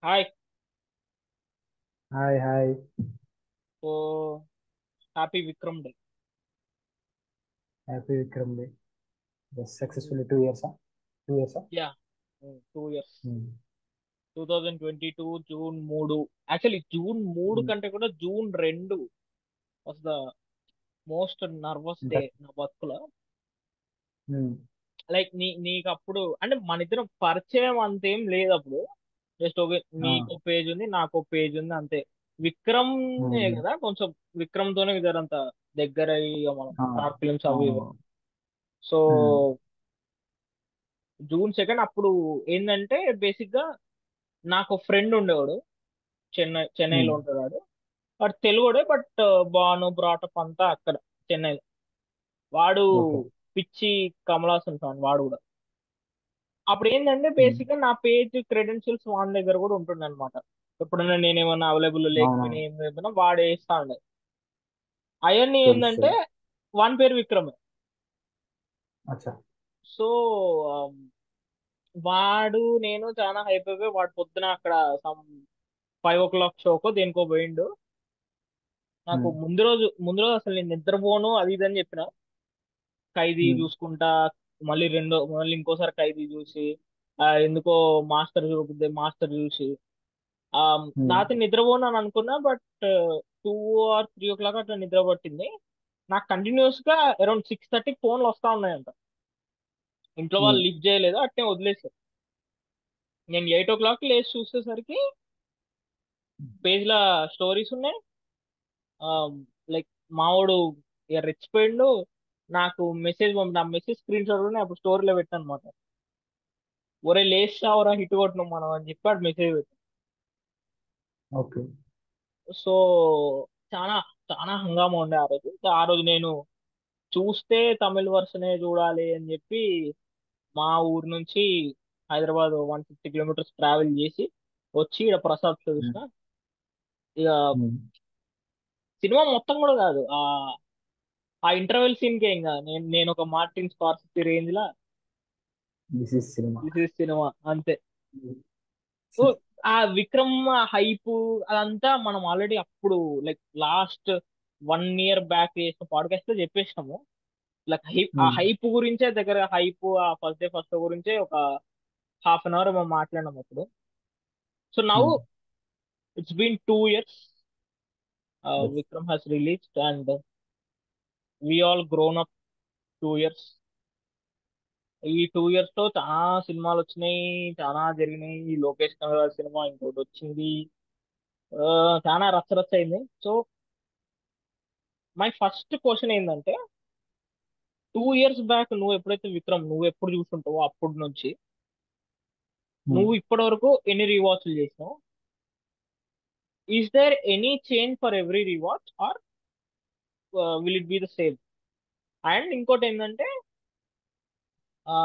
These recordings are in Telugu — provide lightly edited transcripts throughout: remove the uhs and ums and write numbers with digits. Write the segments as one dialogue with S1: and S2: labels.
S1: Hi.
S2: Hi hi.
S1: So happy Vikram day.
S2: Happy Vikram day. Successfully 2 years. 2 years.
S1: Yeah, 2 years. 2022 June 3. Actually June 3 కంటే కూడా June 2 was the most nervous day
S2: అంటే
S1: నా బతుకులో. లైక్ నీకు అప్పుడు అంటే మన ఇద్దరం పరిచయం అంతేం లేదు అప్పుడు. జస్ట్ ఓకే, నీకు పేజ్ ఉంది నాకు పేజ్ ఉంది అంతే. విక్రమ్ కదా కొంచెం. విక్రమ్ తోనే ఇద్దరంత దగ్గర అయ్యి ఇక మనం షార్ట్ ఫిల్మ్స్ అవి ఇవి.
S2: అవును.
S1: సో జూన్ 2 అప్పుడు ఏంటంటే బేసిక్ గా నాకు ఫ్రెండ్ ఉండేవాడు. చెన్నైలో ఉంటాడు వాడు. వాడు తెలుగుడే బట్ బాను బ్రాటప్ అంతా అక్కడ చెన్నైలో. వాడు
S2: ఓకే.
S1: పిచ్చి కమలాసన్ ఫ్యాన్ వాడు కూడా. అప్పుడు ఏంటంటే బేసిక్ గా నా పేజ్ క్రెడెన్షియల్స్ వాని దగ్గర కూడా ఉంటుండే అనమాట. ఎప్పుడైనా నేనేమన్నా అవైలబుల్ లేకపోయినా
S2: అవునవును.
S1: ఏం లేకపోయినా వాడు వేస్తా ఉండే. అవన్నీ ఏంటంటే
S2: తెలుస్తుంది.
S1: వాని పేరు విక్రమే.
S2: అచ్చా.
S1: సో వాడు నేను చాలా హైప్ అయిపోయి వాడు పొద్దున అక్కడ సమ్ 5 o'clock షోకో దేనికో పోయిండు. నాకు ముందు రోజు అసలు నేను నిద్రపోను అది ఇది అని చెప్పిన. ఖైదీ చూసుకుంటా. మళ్ళీ ఇంకోసారి ఖైదీ చూసి ఎందుకో మాస్టర్ చూపుద్ది మాస్టర్ చూసి ఆ రాత్రి నిద్రపోను అని అనుకున్నా. బట్ 2 or 3 o'clock అట్లా నిద్ర పట్టింది. నాకు కంటిన్యూస్ గా అరౌండ్ 6:30 ఫోన్లు వస్తా ఉన్నాయంట. ఇంట్లో వాళ్ళు లిఫ్ట్ చేయలేదు, అట్నే వదిలేసారు. నేను 8 o'clock లేచి చూసేసరికి పేజ్ ల స్టోరీస్ ఉన్నాయి. లైక్ మావాడు ఇక రెచ్చిపోయిండు. నాకు మెసేజ్ పంపిన ఆ మెసేజ్ స్క్రీన్ షాట్ కూడా నేను అప్పుడు స్టోరీలో పెట్టాను అనమాట. ఒరే లేచావరా హిట్ కొట్టినాం మనం అని చెప్పి అటు మెసేజ్ పెట్టాను.
S2: ఓకే.
S1: సో చాలా చాలా హంగామా ఉండే ఆ రోజు. సో ఆ రోజు నేను చూస్తే తమిళ వర్షనే చూడాలి అని చెప్పి మా ఊరు నుంచి హైదరాబాద్ 150 కిలోమీటర్స్ ట్రావెల్ చేసి వచ్చి ఇక్కడ ప్రసాద్ చూసిన. ఇక సినిమా మొత్తం కూడా కాదు, ఆ ఇంటర్వెల్ సీన్ కే ఇంకా నేను ఒక Martin Scorsese range law
S2: this is cinema.
S1: This is cinema అంతే. సో ఆ విక్రమ్ హైప్ అదంతా మనం ఆల్రెడీ అప్పుడు లైక్ లాస్ట్ 1 year బ్యాక్ చేసిన పాడ్కాస్ట్ లో చెప్పేసినాము. లైక్ ఆ హైప్ గురించే దగ్గర హైప్ ఆ ఫస్ట్ డే ఫస్ట్ గురించే ఒక హాఫ్ మేము మాట్లాడినాం అప్పుడు. So now it's been 2 years. Vikram has released and we all grown up 2 years. ఈ 2 years లో చాలా సినిమాలు వచ్చినాయి, చాలా జరిగినాయి. ఈ లోకేష్ కనగరాజ్ సినిమా ఇంకోటి వచ్చింది. ఆ, చాలా రచ్చ రచ్చ అయింది. సో మై ఫస్ట్ క్వశ్చన్ ఏంటంటే 2 years బ్యాక్ నువ్వు ఎప్పుడైతే విక్రమ్ నువ్వు ఎప్పుడు చూస్తుంటావో అప్పటి నుంచి నువ్వు ఇప్పటి వరకు ఎన్ని రీవాచ్లు చేసినావు? Is there any change for every rewatch or will it be the same? And ఇంకోటి ఏంటంటే ఆ,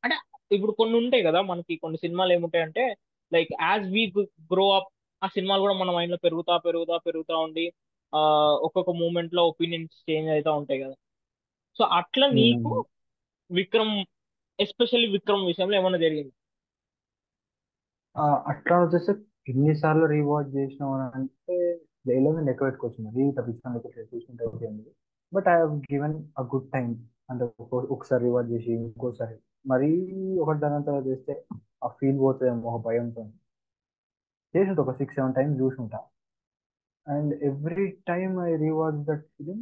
S1: అంటే ఇప్పుడు కొన్ని ఉంటాయి కదా మనకి కొన్ని సినిమాలు ఏముంటాయంటే like as we grow up ఆ సినిమాలు కూడా మన మైండ్ లో పెరుగుతా పెరుగుతా పెరుగుతా ఉండి ఆ, ఒక్కొక్క మూమెంట్ లో ఒపీనియన్స్ చేంజ్ అవుతా ఉంటాయి కదా. సో అట్లా నీకు విక్రమ్, ఎస్పెషల్లీ విక్రమ్ విషయంలో ఏమైనా జరిగింది?
S2: అట్లా వచ్చేసి ఎన్నిసార్లు రీవాచ్ చేసినాం అని అంటే డైలాగ్ లెక్క పెట్టుకోవచ్చు, మరి తప్పించుకొని చూసుకుంటే okay. But I have given a good time. అంటే ఒకసారి రివార్డ్ చేసి ఇంకోసారి మరీ ఒకటి దాని తర్వాత చేస్తే ఆ ఫీల్ పోతుందేమో ఒక భయంతో చేసి ఒక 6 7 టైమ్స్ చూసుంటా. And every time I reward that film.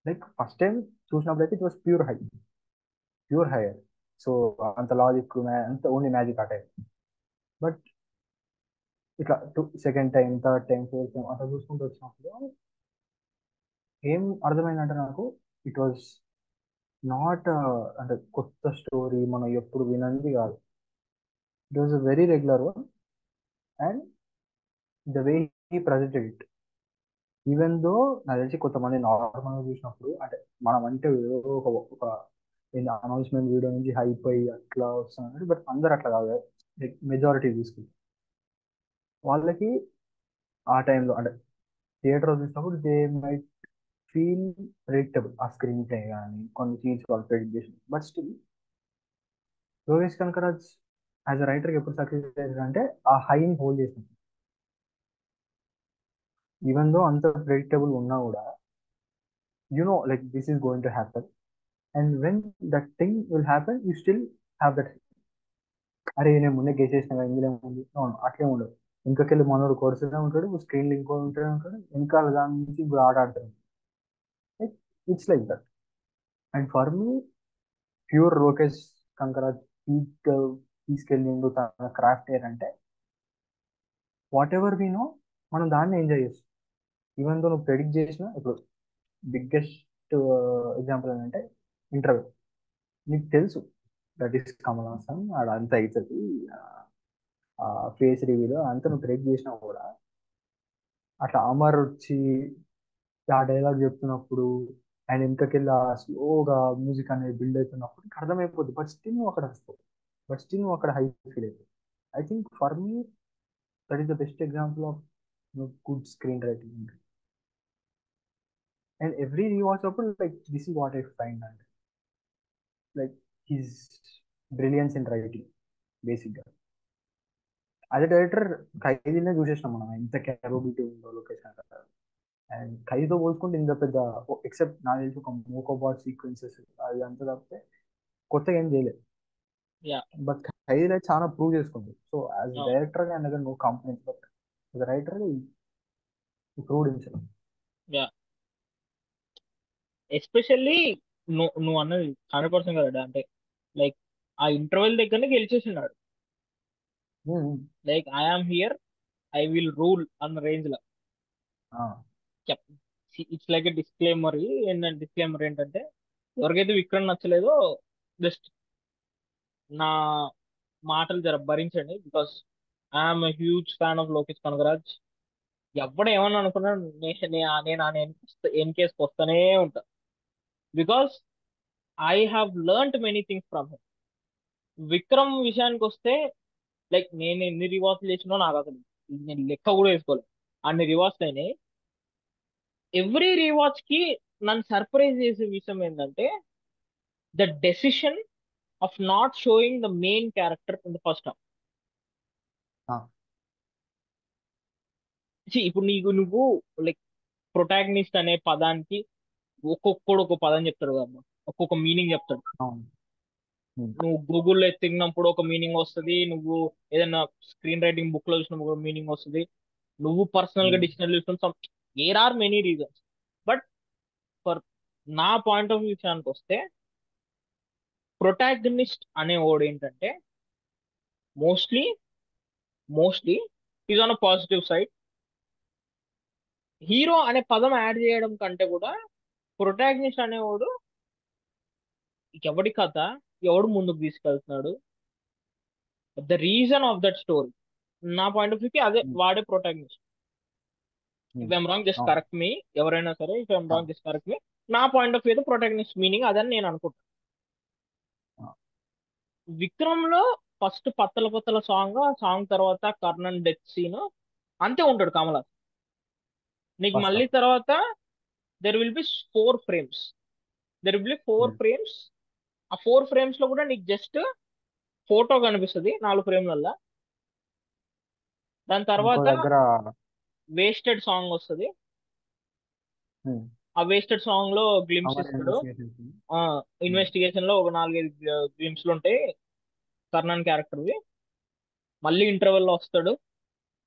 S2: Like first time చూసినప్పుడు అయితే it was pure high. So అంత లాజిక్ అంత ఓన్లీ మ్యాజిక్ ఆ టైం. బట్ ఇట్లా second time third time fourth time అట్లా చూసుకుంటూ వచ్చినప్పుడు ఏం అర్థమైందంటే నాకు ఇట్ వాజ్ నాట్ అంటే కొత్త స్టోరీ మనం ఎప్పుడు వినంది కాదు. It was very regular one. And the way he presented it, even though నాకు తెలిసి కొంతమంది నార్మల్గా చూసినప్పుడు అంటే మనం అంటే ఏదో ఒక అనౌన్స్మెంట్ వీడియో నుంచి హైప్ అయ్యి అట్లా వస్తున్నారు. బట్ అందరు అట్లా కాదు. మెజారిటీ తీసుకుంటారు వాళ్ళకి ఆ టైంలో అంటే థియేటర్ చూసినప్పుడు దే మైట్ ఫీల్ ప్రెడిక్టబుల్ ఆ స్క్రీన్ ప్లే కానీ కొన్ని సీన్స్ వాళ్ళు ప్రెడిక్ట్ చేసిన. But still Lokesh Kanagaraj as a writer ఎప్పుడు సక్సెస్ చేశాడంటే ఆ హైని హోల్డ్ చేసింది. ఈవెన్ దో అంత ప్రెడిక్టబుల్ ఉన్నా కూడా like this is going to happen, and when that thing will happen you still have that. అరే నేను ముందే గెసేసిన ఇందులో ఏముంది, అవును అట్లే ఉండదు. ఇంకొకెళ్ళి మనోడు కొడుతూనే ఉంటాడు, స్క్రీన్ ఇంకో ఉంటూనే ఉంటాడు, ఇంకా దాని నుంచి ఇప్పుడు ఆట ఆడుతాడు. Like it's like that. And for me pure Lokesh Kanagaraj peak తీసుకెళ్ళిండు తన క్రాఫ్ట్ ఏంటంటే వాట్ ఎవర్ వి నో మనం దాన్ని ఎంజాయ్ చేస్తాం. ఈవెన్ దో నువ్వు ప్రెడిక్ట్ చేసిన ఇప్పుడు బిగ్గెస్ట్ ఎగ్జాంపుల్ ఏంటంటే ఇంటర్వ్యూ. నీకు తెలుసు దట్ ఈస్ కమల్ హాసన్ ఆడ అంత అవుతుంది, ఆ ఫేస్ రివ్యూలో అంతా నువ్వు ప్రెడిక్ట్ చేసినా కూడా అట్లా అమర్ వచ్చి ఆ డైలాగ్ చెప్తున్నప్పుడు అండ్ వెనకకెళ్ళి ఆ స్లోగా మ్యూజిక్ అనేది బిల్డ్ అవుతున్నప్పుడు నీకు అర్థమైపోద్ది. బట్ స్టిల్ నువ్వు అక్కడ వస్తావు, బట్ స్టిల్ నువ్వు అక్కడ హై ఫీల్ అవుతావు. I think for me that is the best example of good screenwriting. And every rewatch అప్పుడు like this is what I find and like his brilliance in writing బేసిక్గా. అదే డైరెక్టర్ ఖైదీనే చూసేసినాం మనం ఎంత క్యాపబిలిటీ ఉందో లొకేషన్. అండ్ ఖైదీతో పోల్చుకుంటే ఇంత పెద్ద ఎక్సెప్ట్ నాకు తెలిసి ఒక మోకోబాట్ సీక్వెన్సెస్ అది అంతా తప్పితే కొత్తగా ఏం చేయలేదు.
S1: యా.
S2: బట్ ఖైదీలో అయితే చాలా ప్రూవ్ చేసుకుంది. So as director and no complaints, but as writer proved himself.
S1: Yeah, especially నువ్వు అన్నది 100% కదా అంటే లైక్ ఆ ఇంటర్వెల్ దగ్గరనే గెలిచేసినాడు. Like I am here, I will rule అన్న రేంజ్ లో. It's like disclaimer. ఏంటంటే డిస్క్లైమర్ ఏంటంటే ఎవరికైతే విక్రమ్ నచ్చలేదో జస్ట్ నా మాటలు జర భరించండి, because I'm huge fan of Lokesh Kanagaraj. ఎవడు ఏమన్నా అనుకున్నా నేను ఆయన ఎన్కేస్కి వస్తూనే ఉంటా, because I have learned many things from him. Vikram విషయానికి వస్తే లైక్ నేను ఎన్ని రివార్డ్స్ చేసినో నాకు అసలు నేను లెక్క కూడా వేసుకోలేదు. అన్ని రివార్డ్స్ అయినాయి. ఎవ్రీ రివార్డ్స్ కి నన్ను సర్ప్రైజ్ చేసే విషయం ఏంటంటే the decision of not showing the main character in the first half. ఇప్పుడు నువ్వు లైక్ ప్రొటాగనిస్ట్ అనే పదానికి ఒక్కొక్కడు ఒక పదం చెప్తాడు కదా, ఒక్కొక్క మీనింగ్ చెప్తాడు.
S2: అవును.
S1: నువ్వు గూగుల్లో ఎత్తికినప్పుడు ఒక మీనింగ్ వస్తుంది, నువ్వు ఏదైనా స్క్రీన్ రైటింగ్ బుక్ లో చూసినప్పుడు ఒక మీనింగ్ వస్తుంది, నువ్వు పర్సనల్ గా డిక్షనరీ చూసిన there are many reasons. But for నా పాయింట్ ఆఫ్ వ్యూ విషయానికి వస్తే ప్రొటాగనిస్ట్ అనే వర్డ్ ఏంటంటే mostly mostly is on a positive side. Hero అనే పదం యాడ్ చేయడం కంటే కూడా ప్రొటాగనిస్ట్ అనేవాడు ఎవడి కథ, ఎవడు ముందుకు తీసుకెళ్తున్నాడు, the reason of that story. నా పాయింట్ ఆఫ్ వ్యూకి అదే వాడే protagonist. If I'm wrong just correct me, ఎవరైనా సరే if I'm wrong just correct me. నా point of view protagonist meaning అదని నేను అనుకుంటాను. విక్రమ్ లో ఫస్ట్ పత్తల పత్తల సాంగ్, ఆ సాంగ్ తర్వాత కర్ణన్ డెత్ సీన్ అంతే ఉంటాడు కమల్ హాసన్. నీకు
S2: ఫస్ట్
S1: మళ్ళీ తర్వాత there will be 4 frames, there will be 4 frames. ఆ 4 ఫ్రేమ్స్ లో కూడా నీకు జస్ట్ ఫోటో కనిపిస్తుంది 4 ఫ్రేమ్లల్లో. దాని
S2: ఇంకో
S1: తర్వాత
S2: దగ్గర
S1: వేస్టెడ్ సాంగ్ వస్తుంది. ఆ వేస్టెడ్ సాంగ్ లో గ్లిమ్స్
S2: అమర్
S1: ఇస్తాడు.
S2: ఇన్వెస్టిగేషన్.
S1: ఆ ఇన్వెస్టిగేషన్ లో ఒక 4-5 గ్లిమ్స్లు ఉంటాయి కర్ణన్ క్యారెక్టర్వి. మళ్ళీ ఇంటర్వెల్ లో వస్తాడు,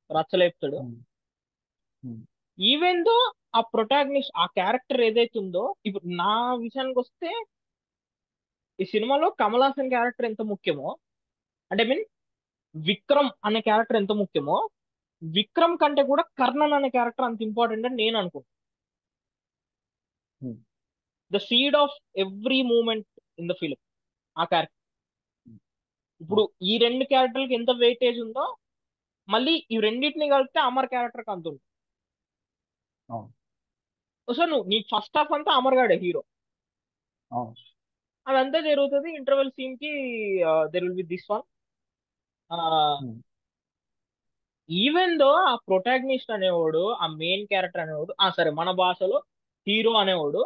S1: రచ్చలేపుతాడు. ఈవెన్ దో ఆ ప్రొటాగనిస్ట్ ఆ క్యారెక్టర్ ఏదైతే ఉందో, ఇప్పుడు నా విషయానికి వస్తే ఈ సినిమాలో కమల్ హాసన్ క్యారెక్టర్ ఎంత ముఖ్యమో, అంటే మీన్ విక్రమ్ అనే క్యారెక్టర్ ఎంత ముఖ్యమో, విక్రమ్ కంటే కూడా కర్ణన్ అనే క్యారెక్టర్ అంత ఇంపార్టెంట్ అని నేను అనుకుంటున్నాను. The seed of every moment in the film ఆ క్యారెక్టర్. ఇప్పుడు ఈ రెండు క్యారెక్టర్లకి ఎంత వెయిటేజ్ ఉందో మళ్ళీ ఈ రెండింటిని కలిపితే అమర్ క్యారెక్టర్ అంత ఉంటుంది. సో నువ్వు నీ ఫస్ట్ హాఫ్ అంతా అమర్ గాడే హీరో, అదంతా జరుగుతుంది. ఇంటర్వెల్ సీన్ కి there will be this one. Even though ఆ ప్రొటాగనిస్ట్ అనేవాడు, ఆ మెయిన్ క్యారెక్టర్ అనేవాడు, సరే మన భాషలో హీరో అనేవాడు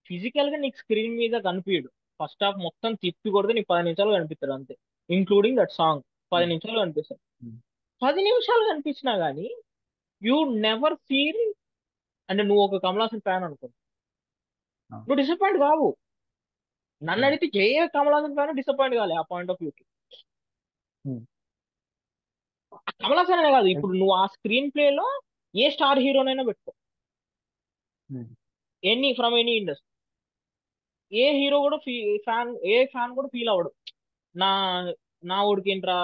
S1: ఫిజికల్ గా నీకు స్క్రీన్ మీద కనిపించడు. ఫస్ట్ హాఫ్ మొత్తం తిప్పి కొడితే నీకు 10 నిమిషాలు కనిపిస్తాడు అంతే, ఇంక్లూడింగ్ దట్ సాంగ్. 10
S2: ఉమ్,
S1: నిమిషాలు కనిపిస్తాడు.
S2: ఉమ్,
S1: 10 నిమిషాలు కనిపించినా గానీ యూ నెవర్ ఫీల్, అంటే నువ్వు ఒక కమల్ హాసన్ ఫ్యాన్ అనుకో,
S2: ఆ,
S1: నువ్వు డిసప్పాయింట్ కావు. నన్ను
S2: ఉమ్,
S1: అడిగితే ఏ కమల్ హాసన్ ఫ్యాన్ డిసప్పాయింట్ కాలే ఆ పాయింట్ ఆఫ్ వ్యూ.
S2: ఉమ్,
S1: కమల్ హాసన్ అనే కాదు,
S2: లైక్
S1: ఇప్పుడు నువ్వు ఆ స్క్రీన్ ప్లే లో ఏ స్టార్ హీరోనైనా పెట్టుకో,
S2: um,
S1: any from any industry, ఏ హీరో కూడా ఏ ఫ్యాన్ కూడా ఫీల్ అవ్వడు నా నా ఓడికి ఏంట్రా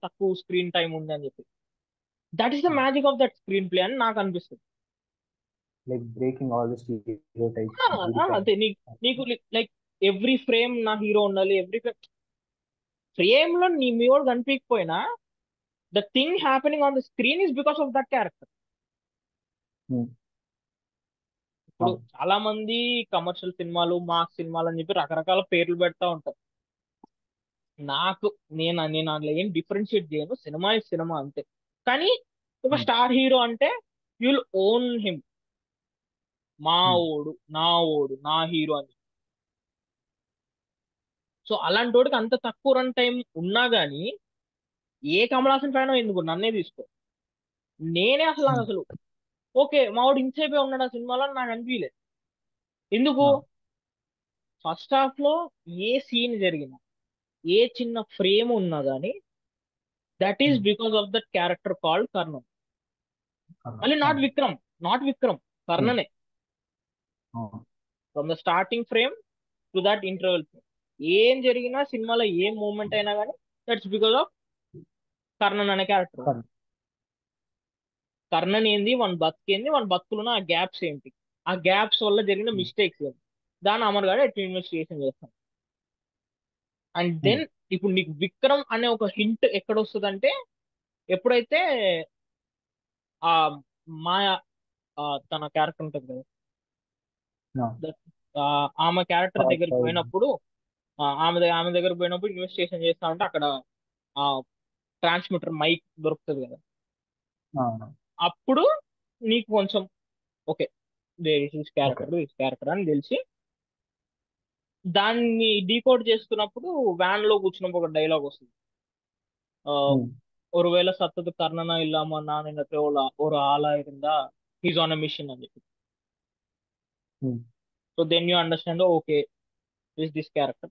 S1: తక్కువ స్క్రీన్ టైం ఉంది అని చెప్పి. That is the
S2: uh,
S1: magic of that screenplay అని నాకు అనిపిస్తుంది.
S2: Like breaking all the stereo
S1: uh,
S2: types beautifying.
S1: అంతే. నీకు లైక్ ఎవ్రీ ఫ్రేమ్ నా హీరో ఉండాలి, ఎవ్రీ ఫ్రేమ్ లో మీ వాడు కనిపించకపోయినా the thing happening on the screen is because of that character. ఇప్పుడు
S2: అవును.
S1: చాలా మంది కమర్షియల్ సినిమాలు, మాస్ సినిమాలు అని చెప్పి రకరకాల పేర్లు పెడతా ఉంటారు. నాకు నేను అందులో ఏం డిఫరెన్షియేట్ చేయను, సినిమా ఇస్ సినిమా అంతే. కానీ ఒక
S2: ఉమ్,
S1: స్టార్ హీరో అంటే యుల్ ఓన్ హిమ్, మా
S2: ఉమ్,
S1: ఓడు నా ఓడు నా హీరో అని. సో అలాంటి వాడికి అంత తక్కువ రన్ టైం ఉన్నా గానీ ఏ కమల్ హాసన్ ఫ్యాన్ ఎందుకు నన్నే తీసుకో, నేనే అసలు నాకు
S2: ఉమ్,
S1: అసలు ఓకే మావాడు ఇంతసేపే ఉన్నాడు ఆ సినిమాలో అని నాకు అనిపించలేదు. ఎందుకు?
S2: ఆ,
S1: ఫస్ట్ హాఫ్ లో ఏ సీన్ జరిగినా, ఏ చిన్న ఫ్రేమ్ ఉన్నా గానీ that is
S2: um,
S1: because of that character called Karnan.
S2: అలా,
S1: మళ్ళీ నాట్
S2: అవును,
S1: విక్రమ్, నాట్ విక్రమ్,
S2: ఉమ్,
S1: కర్ణనే.
S2: అవును,
S1: from the starting frame to that interval frame, ఏం జరిగినా సినిమాలో ఏం మూమెంట్ అయినా కానీ దట్స్ బికాస్ ఆఫ్ కర్ణన్ అనే క్యారెక్టర్.
S2: కరెక్ట్.
S1: కర్ణన్ ఏంది, వన్ బతికేంది, వన్ బతుకులున్న ఆ గ్యాప్స్ ఏంటి, ఆ గ్యాప్స్ వల్ల జరిగిన
S2: ఉమ్,
S1: మిస్టేక్స్ ఏంటి, దాని అమర్ గారు ఎట్లా ఇన్వెస్టిగేషన్ చేస్తాం. అండ్
S2: ఉమ్,
S1: దెన్ ఇప్పుడు నీకు విక్రమ్ అనే ఒక హింట్ ఎక్కడ వస్తుందంటే, ఎప్పుడైతే ఆ మాయా, తన క్యారెక్టర్ ఉంటుంది కదా,
S2: ఆ,
S1: that- ఆమె క్యారెక్టర్
S2: తర్వాత
S1: దగ్గరికి పోయినప్పుడు, ఆమె దగ్గర పోయినప్పుడు ఇన్వెస్టిగేషన్ చేస్తా ఉంటే అక్కడ ఆ ట్రాన్స్మిటర్ మైక్ దొరుకుతుంది కదా,
S2: అవును,
S1: అప్పుడు నీకు కొంచెం ఓకే
S2: ఓకే,
S1: దిస్ క్యారెక్టర్ అని తెలిసి దాన్ని డీకోడ్ చేస్తున్నప్పుడు వ్యాన్ లో కూర్చున్నప్పుడు ఒక డైలాగ్ వస్తుంది. ఆ,
S2: ఉమ్,
S1: ஒருவேளை சத்தது கர்ணனா இல்லாம நான் இந்த ஒரு ஆளா இருந்தா హీస్ ఆన్ అ మిషన్ అని చెప్పి.
S2: Um,
S1: so then you understand okay this character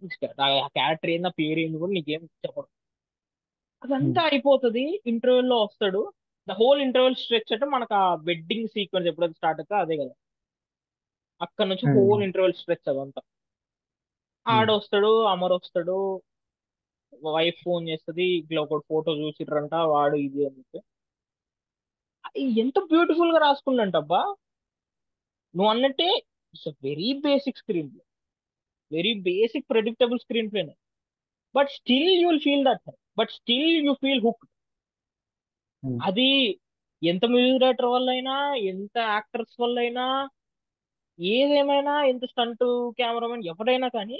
S1: ఆ క్యారెక్టర్ ఏంది, ఆ పేరు ఏంది కూడా నీకేం చెప్పడం.
S2: ఉమ్,
S1: అదంతా అయిపోతుంది, ఇంటర్వెల్ లో వస్తాడు. ద హోల్ ఇంటర్వెల్ స్ట్రెచ్ అంటే మనకు ఆ వెడ్డింగ్ సీక్వెన్స్ ఎప్పుడైతే స్టార్ట్ అవుతుందో అదే కదా, అక్కడ నుంచి హోల్
S2: ఉమ్,
S1: ఇంటర్వెల్ స్ట్రెచ్ అదంతా.
S2: ఉమ్,
S1: ఆడొస్తాడు, అమర్ వస్తాడు, వైఫ్ ఫోన్ చేస్తుంది, ఇట్లా ఒక ఫోటో చూసిర్రంట వాడు ఇది అని చెప్పి. అది ఎంత బ్యూటిఫుల్ గా రాసుకుందంటబ్బా. నువ్వు అన్నట్టే it's very basic screenplay, very basic predictable screenplay, but still you will feel that, but still you feel hook.
S2: Um,
S1: అది ఎంత మ్యూజిక్ డైరెక్టర్ వల్ల అయినా, ఎంత యాక్టర్స్ వల్ల అయినా, ఏదేమైనా, ఎంత స్టంట్ కెమెరామెన్ ఎవరైనా కానీ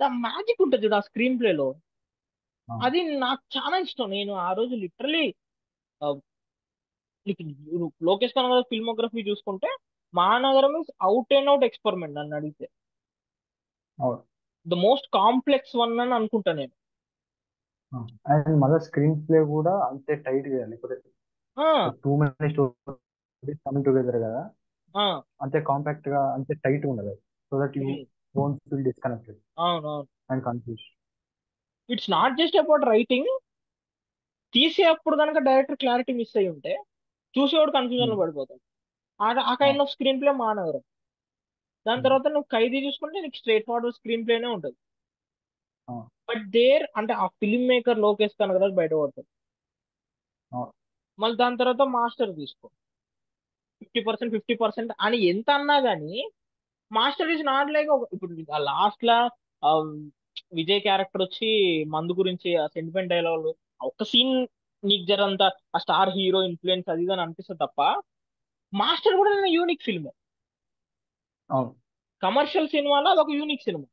S1: ద మ్యాజిక్ ఉంటుంది చూడు ఆ స్క్రీన్ ప్లే లో.
S2: ఆ,
S1: అది నాకు చాలా ఇష్టం. నేను ఆ రోజు లిటరలీ లోకేష్ కనగర్ ఫిల్మోగ్రఫీ చూసుకుంటే Maanagaram is out and out experiment నన్ను అడిగితే.
S2: అవును.
S1: ద మోస్ట్ కాంప్లెక్స్ వన్ అని అనుకుంటా నేను.
S2: అండ్ మళ్ళీ స్క్రీన్ ప్లే కూడా అంతే టైట్ గా, లేకపోతే
S1: ఆ,
S2: too many stories coming together కదా,
S1: ఆ,
S2: అంతే కాంపాక్ట్ గా, అంతే టైట్ గా ఉండదు. So that you
S1: um,
S2: don't feel disconnected
S1: అవును అవును.
S2: And confuse.
S1: It's not just about writing. తీసేటప్పుడు కనుక డైరెక్టర్ క్లారిటీ మిస్ అయ్యి ఉంటే చూసేవాడు కన్ఫ్యూజన్ లో పడిపోతాడు. ఆ కైండ్ ఆఫ్ స్క్రీన్ ప్లే మానవరం. దాని తర్వాత నువ్వు ఖైదీ చూసుకుంటే నీకు స్ట్రైట్ ఫార్వర్డ్ స్క్రీన్ ప్లేనే ఉంటుంది. బట్ దేర్ అంటే ఆ ఫిల్మ్ మేకర్ లోకేష్ కనగరాజ్ బయట పడతాడు. మళ్ళీ దాని తర్వాత మాస్టర్ తీసుకో, 50% అని ఎంత అన్నా గానీ మాస్టర్ ఈజ్ నాట్ లైక్, ఇప్పుడు లాస్ట్ లా ఆ, విజయ్ క్యారెక్టర్ వచ్చి మందు గురించి ఆ సెంటిమెంట్ డైలాగ్ ఒక సీన్ నీకు జరంత ఆ స్టార్ హీరో ఇన్ఫ్లుయెన్స్ అది ఇది అని అనిపిస్తుంది తప్ప, మాస్టర్ కూడా యూనిక్ ఫిల్మ్.
S2: అవును.
S1: కమర్షియల్ సినిమాలో అదొక యూనిక్ సినిమా.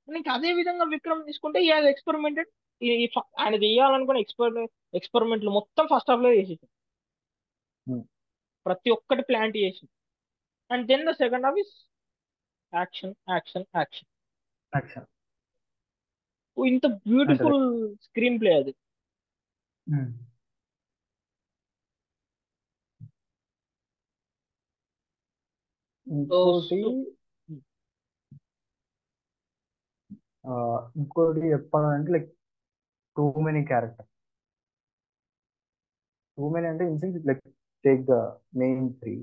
S1: నీకు అదే విధంగా విక్రమ్ తీసుకుంటే ఈ ఎక్స్పెరిమెంటెడ్, ఆయన చేయాలనుకున్న ఎక్స్పెరిమెంట్లు మొత్తం ఫస్ట్ హాఫ్ లో చేసి ప్రతి ఒక్కటి ప్లాంట్ చేసి, and then the second half is action action action.
S2: Action.
S1: ఇంత
S2: అంటే
S1: బ్యూటిఫుల్ స్క్రీన్ ప్లే అది.
S2: ఇంకోటి
S1: సో
S2: ఆ, ఇంకోటి చెప్పాలంటే like too many character, too many అంటే in sense like take the main three.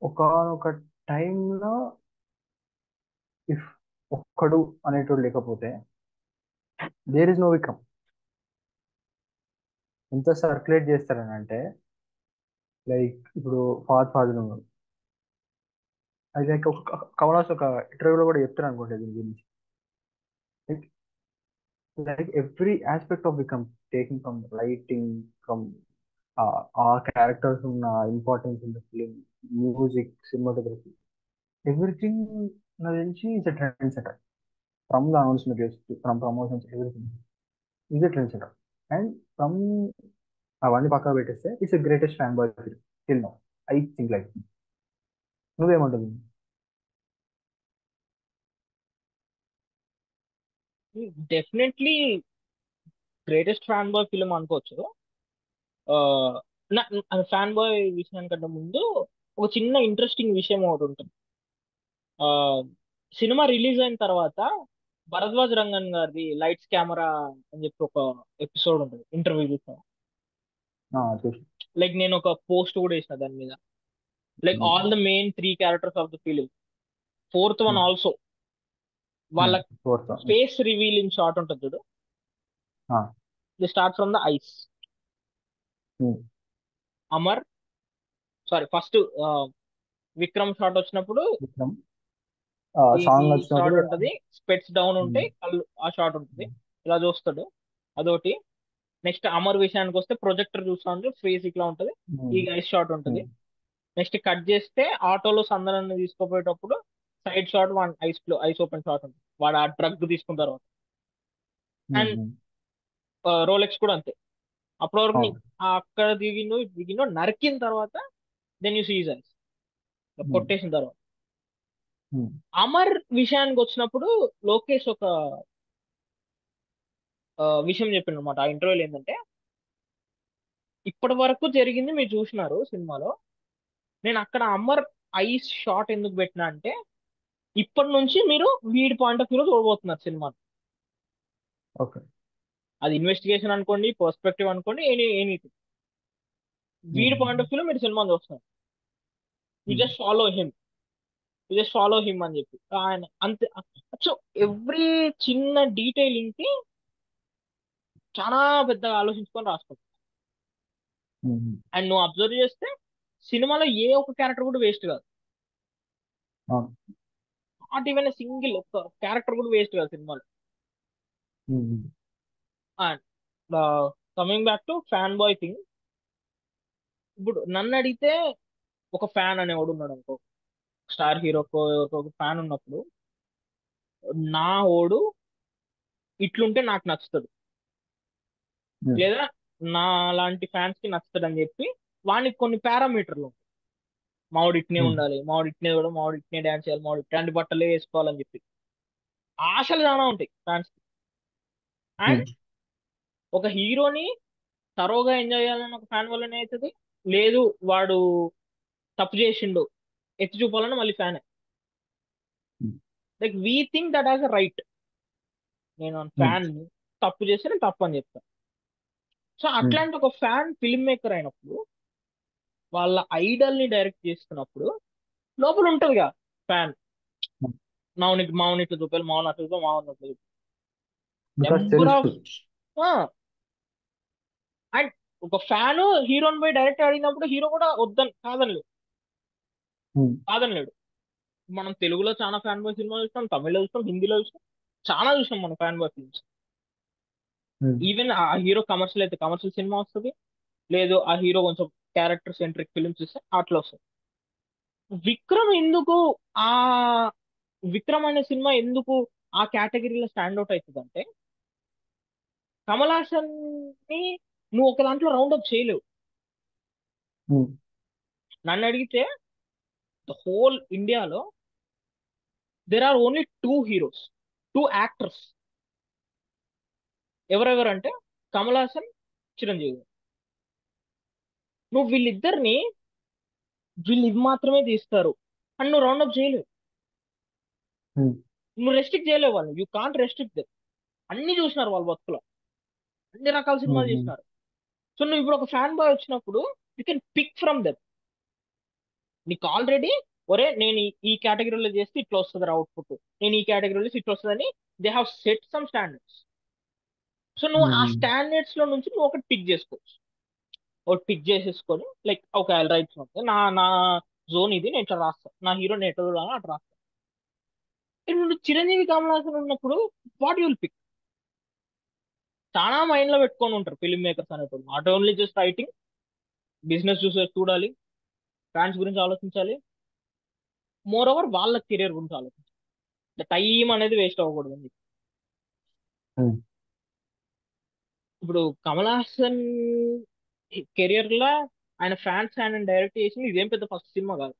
S2: ఒకనొక టైంలో ఇఫ్ ఒక్కడు అనేటోడు లేకపోతే దేర్ ఇస్ నో విక్రమ్. ఎంత సర్క్యులేట్ చేస్తారని అంటే లైక్ ఇప్పుడు ఫాదర్ ఫాదర్ ఉన్నాడు, అది లైక్ ఒక కమలాస్ ఒక ఇంటర్వ్యూలో కూడా చెప్తారు అనుకుంటే దీని గురించి. Like like every aspect of Vikram, taking from writing, from uh characters ఉన్న importance in the film, music, cinematography, everything నాకు తెలిసి it's a trend setter. From the announcement, from promotions, everything is a trend setter. And from అవన్నీ పక్కన పెట్టేస్తే it's a greatest fan boy film till now, I think like. నువ్వేమంటుంది?
S1: Definitely greatest fan boy film అనుకోవచ్చు. ఆ, ఫ్యాన్ బాయ్ విషయానికంటే ముందు ఒక చిన్న ఇంట్రెస్టింగ్ విషయం ఒకటి ఉంటుంది. ఆ సినిమా రిలీజ్ అయిన తర్వాత భరద్వాజ్ రంగన్ గారిది లైట్స్ కెమెరా అని చెప్పి ఒక ఎపిసోడ్ ఉంటుంది, ఇంటర్వ్యూ చూసాను.
S2: చూసి.
S1: లైక్ నేను ఒక పోస్ట్ కూడా వేసిన దాని మీద. Like all the main three characters of the film, fourth one also, వాళ్ళ
S2: ఫోర్త్.
S1: ఫేస్ రివీలింగ్ షాట్ ఉంటుంది చూడు. The start from the ice. Amar, sorry, first Vikram shot వచ్చినప్పుడు
S2: విక్రమ్
S1: ఈ
S2: సాంగ్ వచ్చినప్పుడు.
S1: షాట్ ఉంటది, స్పెట్స్ డౌన్ ఉంటాయి, కళ్ళు ఆ షాట్ ఉంటుంది, ఇలా చూస్తాడు, అదొకటి. నెక్స్ట్ అమర్ విషయానికి వస్తే ప్రొజెక్టర్ చూస్తా ఉంటే ఫేస్ ఇట్లా ఉంటది, ఈ ఐస్ షాట్ ఉంటది. నెక్స్ట్ కట్ చేస్తే ఆటోలో సందనాన్ని తీసుకుపోయేటప్పుడు సైడ్ షాట్, వన్ ఐస్ లో ఐస్ ఓపెన్ షాట్ ఉంటుంది, వాడు ఆ డ్రగ్ తీసుకున్న తర్వాత. అండ్ రోలెక్స్ కూడా అంతే. అప్పటి వరకు
S2: అవును.
S1: అక్కడ దిగిండు దిగిండు నరికిన తర్వాత దెన్ యూ సీజ్ ఐస్, కొట్టేసిన తర్వాత. అమర్ విషయానికి వచ్చినప్పుడు లోకేష్ ఒక విషయం చెప్పిండు అనమాట ఆ ఇంటర్వ్యూలో. ఏంటంటే, ఇప్పటి వరకు జరిగింది మీరు చూసినారు సినిమాలో, నేను అక్కడ అమర్ ఐస్ షాట్ ఎందుకు పెట్టినా అంటే, ఇప్పటి నుంచి మీరు వీడి పాయింట్ ఆఫ్ వ్యూలో చూడబోతున్నారు సినిమా.
S2: ఓకే.
S1: అది ఇన్వెస్టిగేషన్ అనుకోండి, పర్స్పెక్టివ్ అనుకోండి, ఎనీథింగ్, వీడి పాయింట్ ఆఫ్ వ్యూలో మీరు సినిమాని చూస్తున్నారు. You just follow him, you just follow him అని చెప్పి ఆయన అంతే. సో ఎవ్రీ చిన్న డీటెయిలింగ్ కి చాలా పెద్దగా ఆలోచించుకొని రాసుకుంటాం. అండ్ నువ్వు అబ్జర్వ్ చేస్తే సినిమాలో ఏ ఒక్క క్యారెక్టర్ కూడా వేస్ట్ కాదు.
S2: అవును.
S1: నాట్ ఈవెన్ సింగిల్ ఒక్క క్యారెక్టర్ కూడా వేస్ట్ కాదు సినిమాలో. And coming back to fan boy thing, ఇప్పుడు నన్ను అడిగితే ఒక ఫ్యాన్ అనేవాడు ఉన్నాడు అనుకో, స్టార్ హీరోకో ఒక ఫ్యాన్ ఉన్నప్పుడు, నా ఓడు ఇట్లుంటే నాకు నచ్చుతాడు, లేదా నా లాంటి ఫ్యాన్స్ కి నచ్చుతాడు అని చెప్పి వానికి కొన్ని పారామీటర్లు ఉంటాయి. మావాడు ఇట్నే ఉండాలి, మావాడు ఇట్నే కూడా, మావాడు ఇట్నే డాన్స్ చేయాలి, మావాడు ఇట్లాంటి బట్టలే వేసుకోవాలని చెప్పి ఆశలు చాలా ఉంటాయి ఫ్యాన్స్ కి. అండ్ ఒక హీరోని తరోగా ఎంజాయ్ చేయాలని ఒక ఫ్యాన్ వల్లనే అవుతుంది. లేదు వాడు తప్పు చేసిండు ఎత్తి చూపాలని మళ్ళీ fan. Like we think that has a right. నేను ఫ్యాన్, తప్పు చేస్తే నేను తప్పు అని చెప్తాను. సో అట్లాంటి ఒక ఫ్యాన్ ఫిల్మ్ మేకర్ అయినప్పుడు, వాళ్ళ ఐడల్ ని డైరెక్ట్ చేస్తున్నప్పుడు లోపల ఉంటదిగా ఫ్యాన్, మావుని ఇట్లా చూపాలి, మావుని అట్లా చూపాలి, మావుని అట్లా చూపాలి,
S2: బికాస్
S1: నెంబర్
S2: తెలుసు.
S1: ఆఫ్. అండ్ ఒక ఫ్యాన్ హీరోని పోయి డైరెక్ట్ అడిగినప్పుడు హీరో కూడా వద్దని కాదనలేదు, కాదనలేడు. మనం తెలుగులో చాలా ఫ్యాన్ బాయ్ సినిమాలు చూస్తాం, తమిళ్లో చూస్తాం, హిందీలో చూస్తాం, చాలా చూసాం మనం ఫ్యాన్ బాయ్ ఫిల్మ్స్. ఈవెన్ ఆ హీరో కమర్షియల్ అయితే కమర్షియల్ సినిమా వస్తుంది, లేదు ఆ హీరో కొంచెం క్యారెక్టర్ సెంట్రిక్ ఫిల్మ్స్ ఇస్తే అట్లా వస్తుంది. విక్రమ్ ఎందుకు ఆ విక్రమ్ అనే సినిమా ఎందుకు ఆ కేటగిరీలో స్టాండ్ అవుట్ అవుతుంది అంటే, కమల్ హాసన్ ని నువ్వు ఒక దాంట్లో రౌండ్ అప్ చేయలేవు. నన్ను అడిగితే ద హోల్ ఇండియాలో there are only two heroes, two actors. ఎవరెవరంటే కమల్ హాసన్, చిరంజీవి. నువ్వు వీళ్ళిద్దరిని, వీళ్ళు ఇది మాత్రమే తీస్తారు అని నువ్వు రౌండప్ చేయలేవు. నువ్వు రెస్ట్రిక్ట్ చేయలేవు వాళ్ళు. You can't restrict them. అన్ని చూసినారు వాళ్ళ బతుకులో, అన్ని రకాల సినిమాలు చేసినారు. సో నువ్వు ఇప్పుడు ఒక ఫ్యాన్ బాయ్ వచ్చినప్పుడు you can pick from them. నీకు ఆల్రెడీ ఒరే నేను ఈ కేటగిరీలో చేస్తే ఇట్లా వస్తుంది అవుట్పుట్, నేను ఈ కేటగిరీలో చేస్తే ఇట్లా వస్తుందని they have set some standards. So నువ్వు ఆ స్టాండర్డ్స్ లో నుంచి నువ్వు ఒకటి పిక్ చేసుకోవచ్చు. ఒకటి పిక్ చేసేసుకొని లైక్ ఓకే ఐ రైట్ నా నా జోన్ ఇది, నేను ఇట్లా రాస్తాను, నా హీరో నేను ఎట్లా చూడాలో అట్లా రాస్తాను. ఇప్పుడు చిరంజీవి కమల్ హాసన్ ఉన్నప్పుడు వాట్ యుల్ పిక్? చాలా మైండ్ లో పెట్టుకొని ఉంటారు ఫిల్మ్ మేకర్స్ అనేటువంటి. Not only just writing, business చూసే చూడాలి, ఫ్యాన్స్ గురించి ఆలోచించాలి, మోర్ ఓవర్ వాళ్ళ కెరియర్ గురించి ఆలోచించాలి. టైం అనేది వేస్ట్ అవ్వకూడదు. ఇప్పుడు కమల్ హాసన్ కెరియర్ లో ఆయన ఫ్యాన్స్ ఆయన డైరెక్ట్ చేసింది ఇదేం పెద్ద ఫస్ట్ సినిమా కాదు.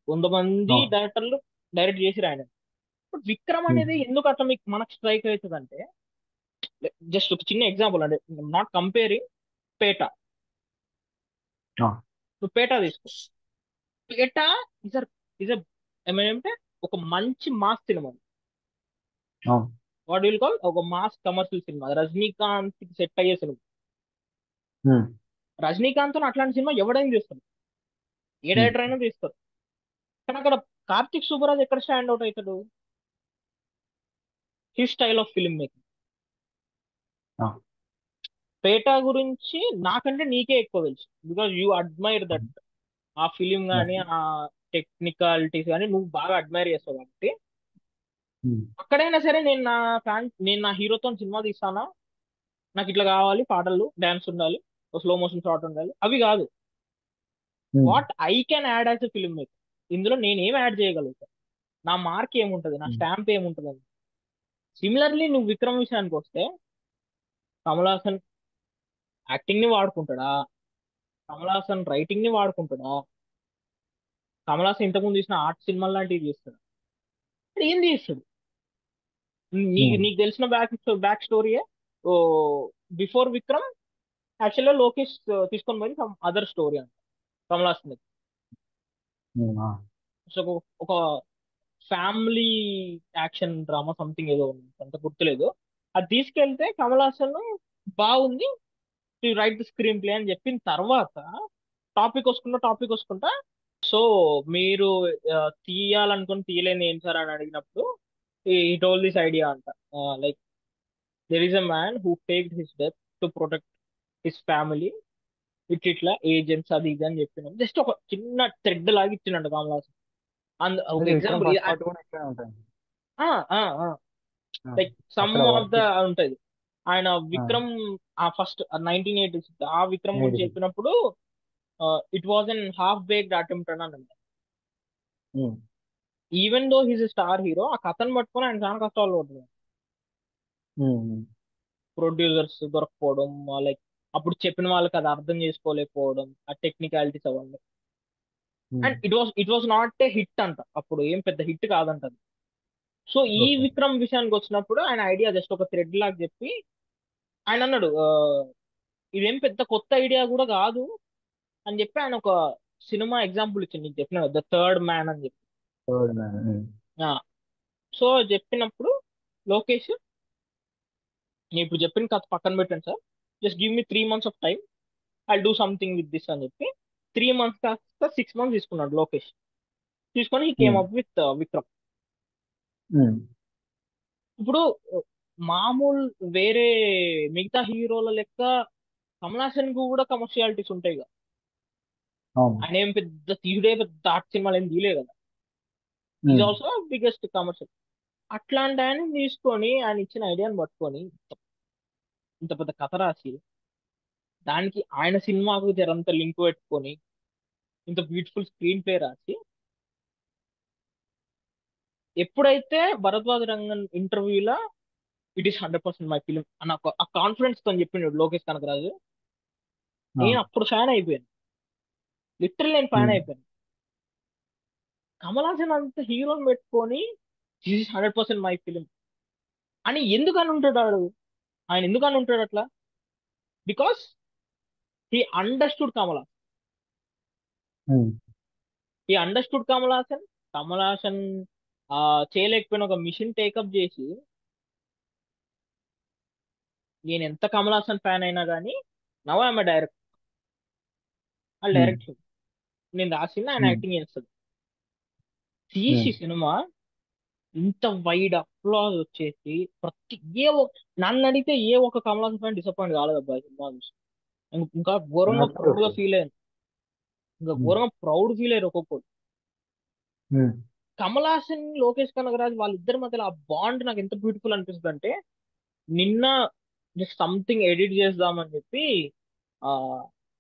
S1: 100 మంది డైరెక్టర్లు డైరెక్ట్ చేసిరు ఆయన. బట్ విక్రమ్ అనేది ఎందుకు అట్లా మీకు మనకు స్ట్రైక్ అవుతుంది అంటే, జస్ట్ ఒక చిన్న ఎగ్జాంపుల్ అంటే, నాట్ కంపేరింగ్. పేట, నువ్వు పేట తీసుకో. పేట ఇస్ ఇస్ ఏమంటే ఒక మంచి mass cinema. What will call ఒక మాస్ కమర్షియల్ సినిమా, రజనీకాంత్ కి సెట్ అయ్యే సినిమా. రజనీకాంత్ తో అట్లాంటి సినిమా ఎవడైనా తీస్తాడు, ఏ డైరెక్టర్ అయినా తీస్తారు. కానీ అక్కడ కార్తిక్ సూపరాజ్ ఎక్కడ స్టాండ్ అవుట్ అవుతాడు? His style of film making. Petta గురించి నాకంటే నీకే ఎక్కువ తెలుసు, బికాజ్ యూ అడ్మైర్ దట్. ఆ ఫిలిం కానీ ఆ టెక్నికాలిటీస్ కానీ నువ్వు బాగా అడ్మైర్ చేస్తావు కాబట్టి. అక్కడైనా సరే నేను నా హీరోతో సినిమా తీస్తానా, నాకు ఇట్లా కావాలి, పాటలు డాన్స్ ఉండాలి, స్లో మోషన్ షాట్ ఉండాలి, అవి కాదు. What I can add as a film maker, ఇందులో నేను ఏం యాడ్ చేయగలుగుతాను, నా మార్క్ ఏముంటది, నా స్టాంప్ ఏముంటది అని. సిమిలర్లీ నువ్వు విక్రమ్ విషయానికి వస్తే, కమల్ హాసన్ యాక్టింగ్ ని వాడుకుంటాడా, కమల్ హాసన్ రైటింగ్ ని వాడుకుంటాడా, కమల్ హాసన్ ఇంతకుముందు తీసిన ఆర్ట్ సినిమా లాంటివి చేస్తాడు, ఏం చేస్తాడు? నీకు తెలిసిన బ్యాక్ స్టోరీయే. ఓ బిఫోర్ విక్రమ్ యాక్చువల్గా లోకేష్ తీసుకొని పోయి సమ్ అదర్ స్టోరీ అంట కమల్ హాసన్. సో ఒక ఫ్యామిలీ యాక్షన్ డ్రామా సంథింగ్ ఏదో ఉంది, అంత గుర్తులేదు. అది తీసుకెళ్తే కమల్ హాసన్ బాగుంది, రైట్ ది స్క్రీన్ ప్లే అని చెప్పిన తర్వాత టాపిక్ వసుకుంటా సో మీరు తీయాలనుకుని తీయలేని ఏం సార్ అని అడిగినప్పుడు ఈ టోల్ దిస్ ఐడియా అంట. Like there is a man who take his death to protect his family, ఇట్లా ఏజెంట్స్ అది ఇది అని చెప్పినాం. జస్ట్ ఒక చిన్న థ్రెడ్ లాగా ఇచ్చినట్టు కమల్ హాసన్. ఒక
S2: విక్రమ్
S1: ఎగ్జాంపుల్,
S2: ఫస్ట్ పార్ట్ కూడా ఇక్కడే ఉంటాయి.
S1: లైక్ సమ్
S2: అక్కడ
S1: ఆఫ్ ద
S2: వర్క్
S1: ఉంటది. ఆయన విక్రమ్ ఆ ఫస్ట్ 1980s ఆ విక్రమ్ గురించి చెప్పినప్పుడు it was an half baked attempt అని అన్నాడు. Even though he's star hero, ఆ కథను పట్టుకొని ఆయన చాలా కష్టాలు పడుతున్నాడు. ప్రొడ్యూసర్స్ దొరకపోవడం, లైక్ అప్పుడు చెప్పిన వాళ్ళకి అది అర్థం చేసుకోలేకపోవడం, ఆ టెక్నికాలిటీస్ అవన్నీ. And it was not a hit అంట, అప్పుడు ఏం పెద్ద హిట్ కాదంట అది. సో ఈ విక్రమ్ విషయానికి వచ్చినప్పుడు ఆయన ఐడియా జస్ట్ ఒక థ్రెడ్ లాగా చెప్పి ఆయన అన్నాడు, ఇదేం పెద్ద కొత్త ఐడియా కూడా కాదు అని చెప్పి ఆయన ఒక సినిమా ఎగ్జాంపుల్ ఇచ్చింది, నీకు చెప్పిన ద థర్డ్ మ్యాన్ అని చెప్పి. సో చెప్పినప్పుడు లోకేష్, నేను ఇప్పుడు చెప్పిన కథ పక్కన పెట్టండి sir, just give me 3 months of time, I do something with this అని చెప్పి 3 months కాస్త 6 months తీసుకున్నాడు లోకేష్. తీసుకొని he came up with Vikram. ఇప్పుడు మామూలు వేరే మిగతా హీరోల లెక్క కమల్ హాసన్ కు కూడా కమర్షియాలిటీస్ ఉంటాయి కదా. ఆయన ఏం పెద్ద తీయుడే, పెద్ద ఆర్ట్ సినిమాలు ఏం తీయలే కదా. Is also biggest commercial. అట్లాంటి ఆయన తీసుకొని ఆయన ఇచ్చిన ఐడియాని పట్టుకొని ఇంత పెద్ద కథ రాసి దానికి ఆయన సినిమాకు జరంత లింక్ పెట్టుకొని ఇంత బ్యూటిఫుల్ స్క్రీన్ ప్లే రాసి, ఎప్పుడైతే భరద్వాజ్ రంగన్ ఇంటర్వ్యూలో ఇట్ ఈస్ 100% మై ఫిలిం అన్న ఆ కాన్ఫిడెన్స్ తో చెప్పిండు లోకేష్ కనకరాజు, నేను అప్పుడు ఫ్యాన్ అయిపోయాను. లిటరల్ నేను ఫ్యాన్ అయిపోయాను. కమల్ హాసన్ అంత హీరోని పెట్టుకొని దిస్ ఇస్ 100% మై ఫిలిం అని ఎందుకని ఉంటాడు ఆయన ఎందుకని ఉంటాడు అట్లా? Because he understood Kamal.
S2: Um,
S1: he understood Kamal Haasan. Kamal Haasan ఆ చేయలేకపోయిన ఒక మిషన్ టేకప్ చేసి, నేను ఎంత కమల్ హాసన్ ఫ్యాన్ అయినా కానీ నవ్ ఐఎమ్ డైరెక్ట్, వాళ్ళు
S2: ఉమ్,
S1: డైరెక్ట్, నేను రాసింది ఆయన
S2: ఉమ్,
S1: యాక్టింగ్ చేస్తాడు. తీసి
S2: ఉమ్,
S1: సినిమా ఇంత వైడ్ అప్లాజ్ వచ్చేసి ప్రతి నన్ను అడిగితే ఏ ఒక్క కమల్ హాసన్ ఫ్యాన్ డిసప్పాయింట్ కాలేదు అబ్బాయి సినిమా చూసి. ఇంకా ఘోరంగా ప్రౌడ్ గా
S2: absolutely.
S1: ఫీల్ అయ్యాను. ఇంకా
S2: ఉమ్,
S1: ఘోరంగా ప్రౌడ్ ఫీల్ అయ్యారు ఒక్కొక్కరు.
S2: ఉమ్,
S1: కమల్ హాసన్ లోకేష్ కనగరాజ్ వాళ్ళిద్దరి మధ్యలో ఆ బాండ్ నాకు ఎంత బ్యూటిఫుల్ అనిపిస్తుంది అంటే, నిన్న జస్ట్ సంథింగ్ ఎడిట్ చేద్దామని చెప్పి ఆ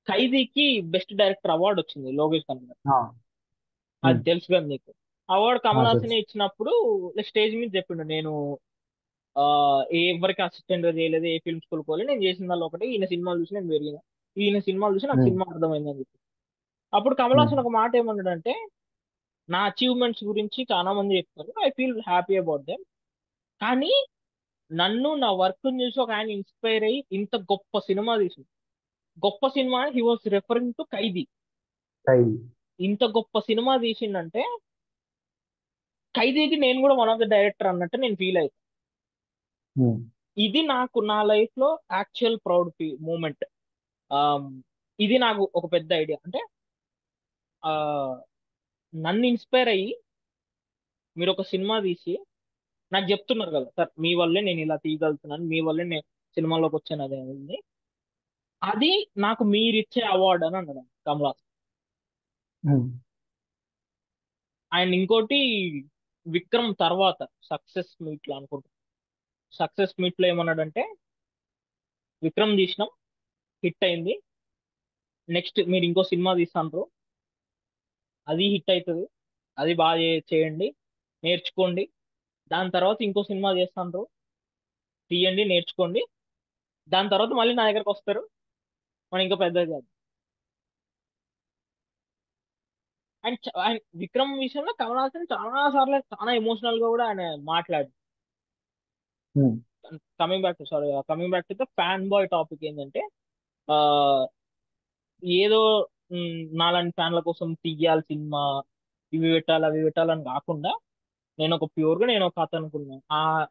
S1: ఖైదీకి బెస్ట్ డైరెక్టర్ అవార్డు వచ్చింది లోకేష్ కనగరాజ్.
S2: ఆ,
S1: అది
S2: ఉమ్,
S1: తెలుసు కదా నీకు. అవార్డు కమల్ హాసన్
S2: తెలుసు.
S1: ఇచ్చినప్పుడు స్టేజ్ మీద చెప్పిండు, నేను ఆ ఎవరికి అసిస్టెంట్ గా చేయలేదు, ఏ ఫిల్మ్ స్కూల్ పోలేదు, నేను చేసిన దానిలో ఒకటి ఈయన సినిమాలు చూసి నేను పెరిగిన, ఈయన సినిమాలు చూసి నాకు
S2: ఉమ్,
S1: సినిమా అర్థమైందని చెప్పి. అప్పుడు కమల్
S2: ఉమ్,
S1: హాసన్ ఒక మాట ఏమన్నాడంటే, నా అచీవ్మెంట్స్ గురించి చాలా మంది చెప్తారు, I feel happy about them, కానీ నన్ను నా వర్క్ చూసి ఒక ఆయన ఇన్స్పైర్ అయ్యి ఇంత గొప్ప సినిమా తీసి, గొప్ప సినిమా he was referring to Khaidi,
S2: Khaidi.
S1: ఇంత గొప్ప సినిమా తీసిండంటే ఖైదీకి నేను కూడా వన్ ఆఫ్ ద డైరెక్టర్ అన్నట్టు నేను ఫీల్ అవుతాను.
S2: ఉమ్,
S1: ఇది నాకు నా లైఫ్ లో యాక్చువల్ ప్రౌడ్ మూమెంట్. ఇది నాకు ఒక పెద్ద ఐడియా అంటే, ఆ నన్ను ఇన్స్పైర్ అయ్యి మీరు ఒక సినిమా తీసి నాకు చెప్తున్నారు కదా సార్, మీ వల్లే నేను ఇలా తీయగలుగుతున్నాను, మీ వల్లే నేను సినిమాలోకి వచ్చాను, అదే ఉంది. అది నాకు మీరిచ్చే అవార్డు అని అన్నాడు కమల్ హాసన్.
S2: ఉమ్,
S1: ఆయన ఇంకోటి విక్రమ్ తర్వాత సక్సెస్ మీట్ లో అనుకుంటా, సక్సెస్ మీట్ లో ఏమన్నాడంటే, విక్రమ్ తీసినాం, హిట్ అయింది, నెక్స్ట్ మీరు ఇంకో సినిమా తీస్తాండ్రు, అది హిట్ అవుతుంది, అది బాగా చేయండి, నేర్చుకోండి, దాని తర్వాత ఇంకో సినిమా చేస్తాండ్రు, తీయండి, నేర్చుకోండి, దాని తర్వాత మళ్ళీ నా దగ్గరకు వస్తారు, మనం ఇంకా పెద్దగా చేద్దాం. ఆయన విక్రమ్ విషయంలో కమల్ హాసన్ చాలా సార్లు చాలా ఎమోషనల్ గా కూడా ఆయన మాట్లాడు.
S2: Um,
S1: coming back to the fan boy topic ఏంటంటే, ఆ ఏదో నాలాంటి ఫ్యాన్ల కోసం తీయాలి సినిమా, ఇవి పెట్టాలి అవి పెట్టాలని కాకుండా, నేను ఒక ప్యూర్ గా నేను ఒక కథ అనుకున్నాను,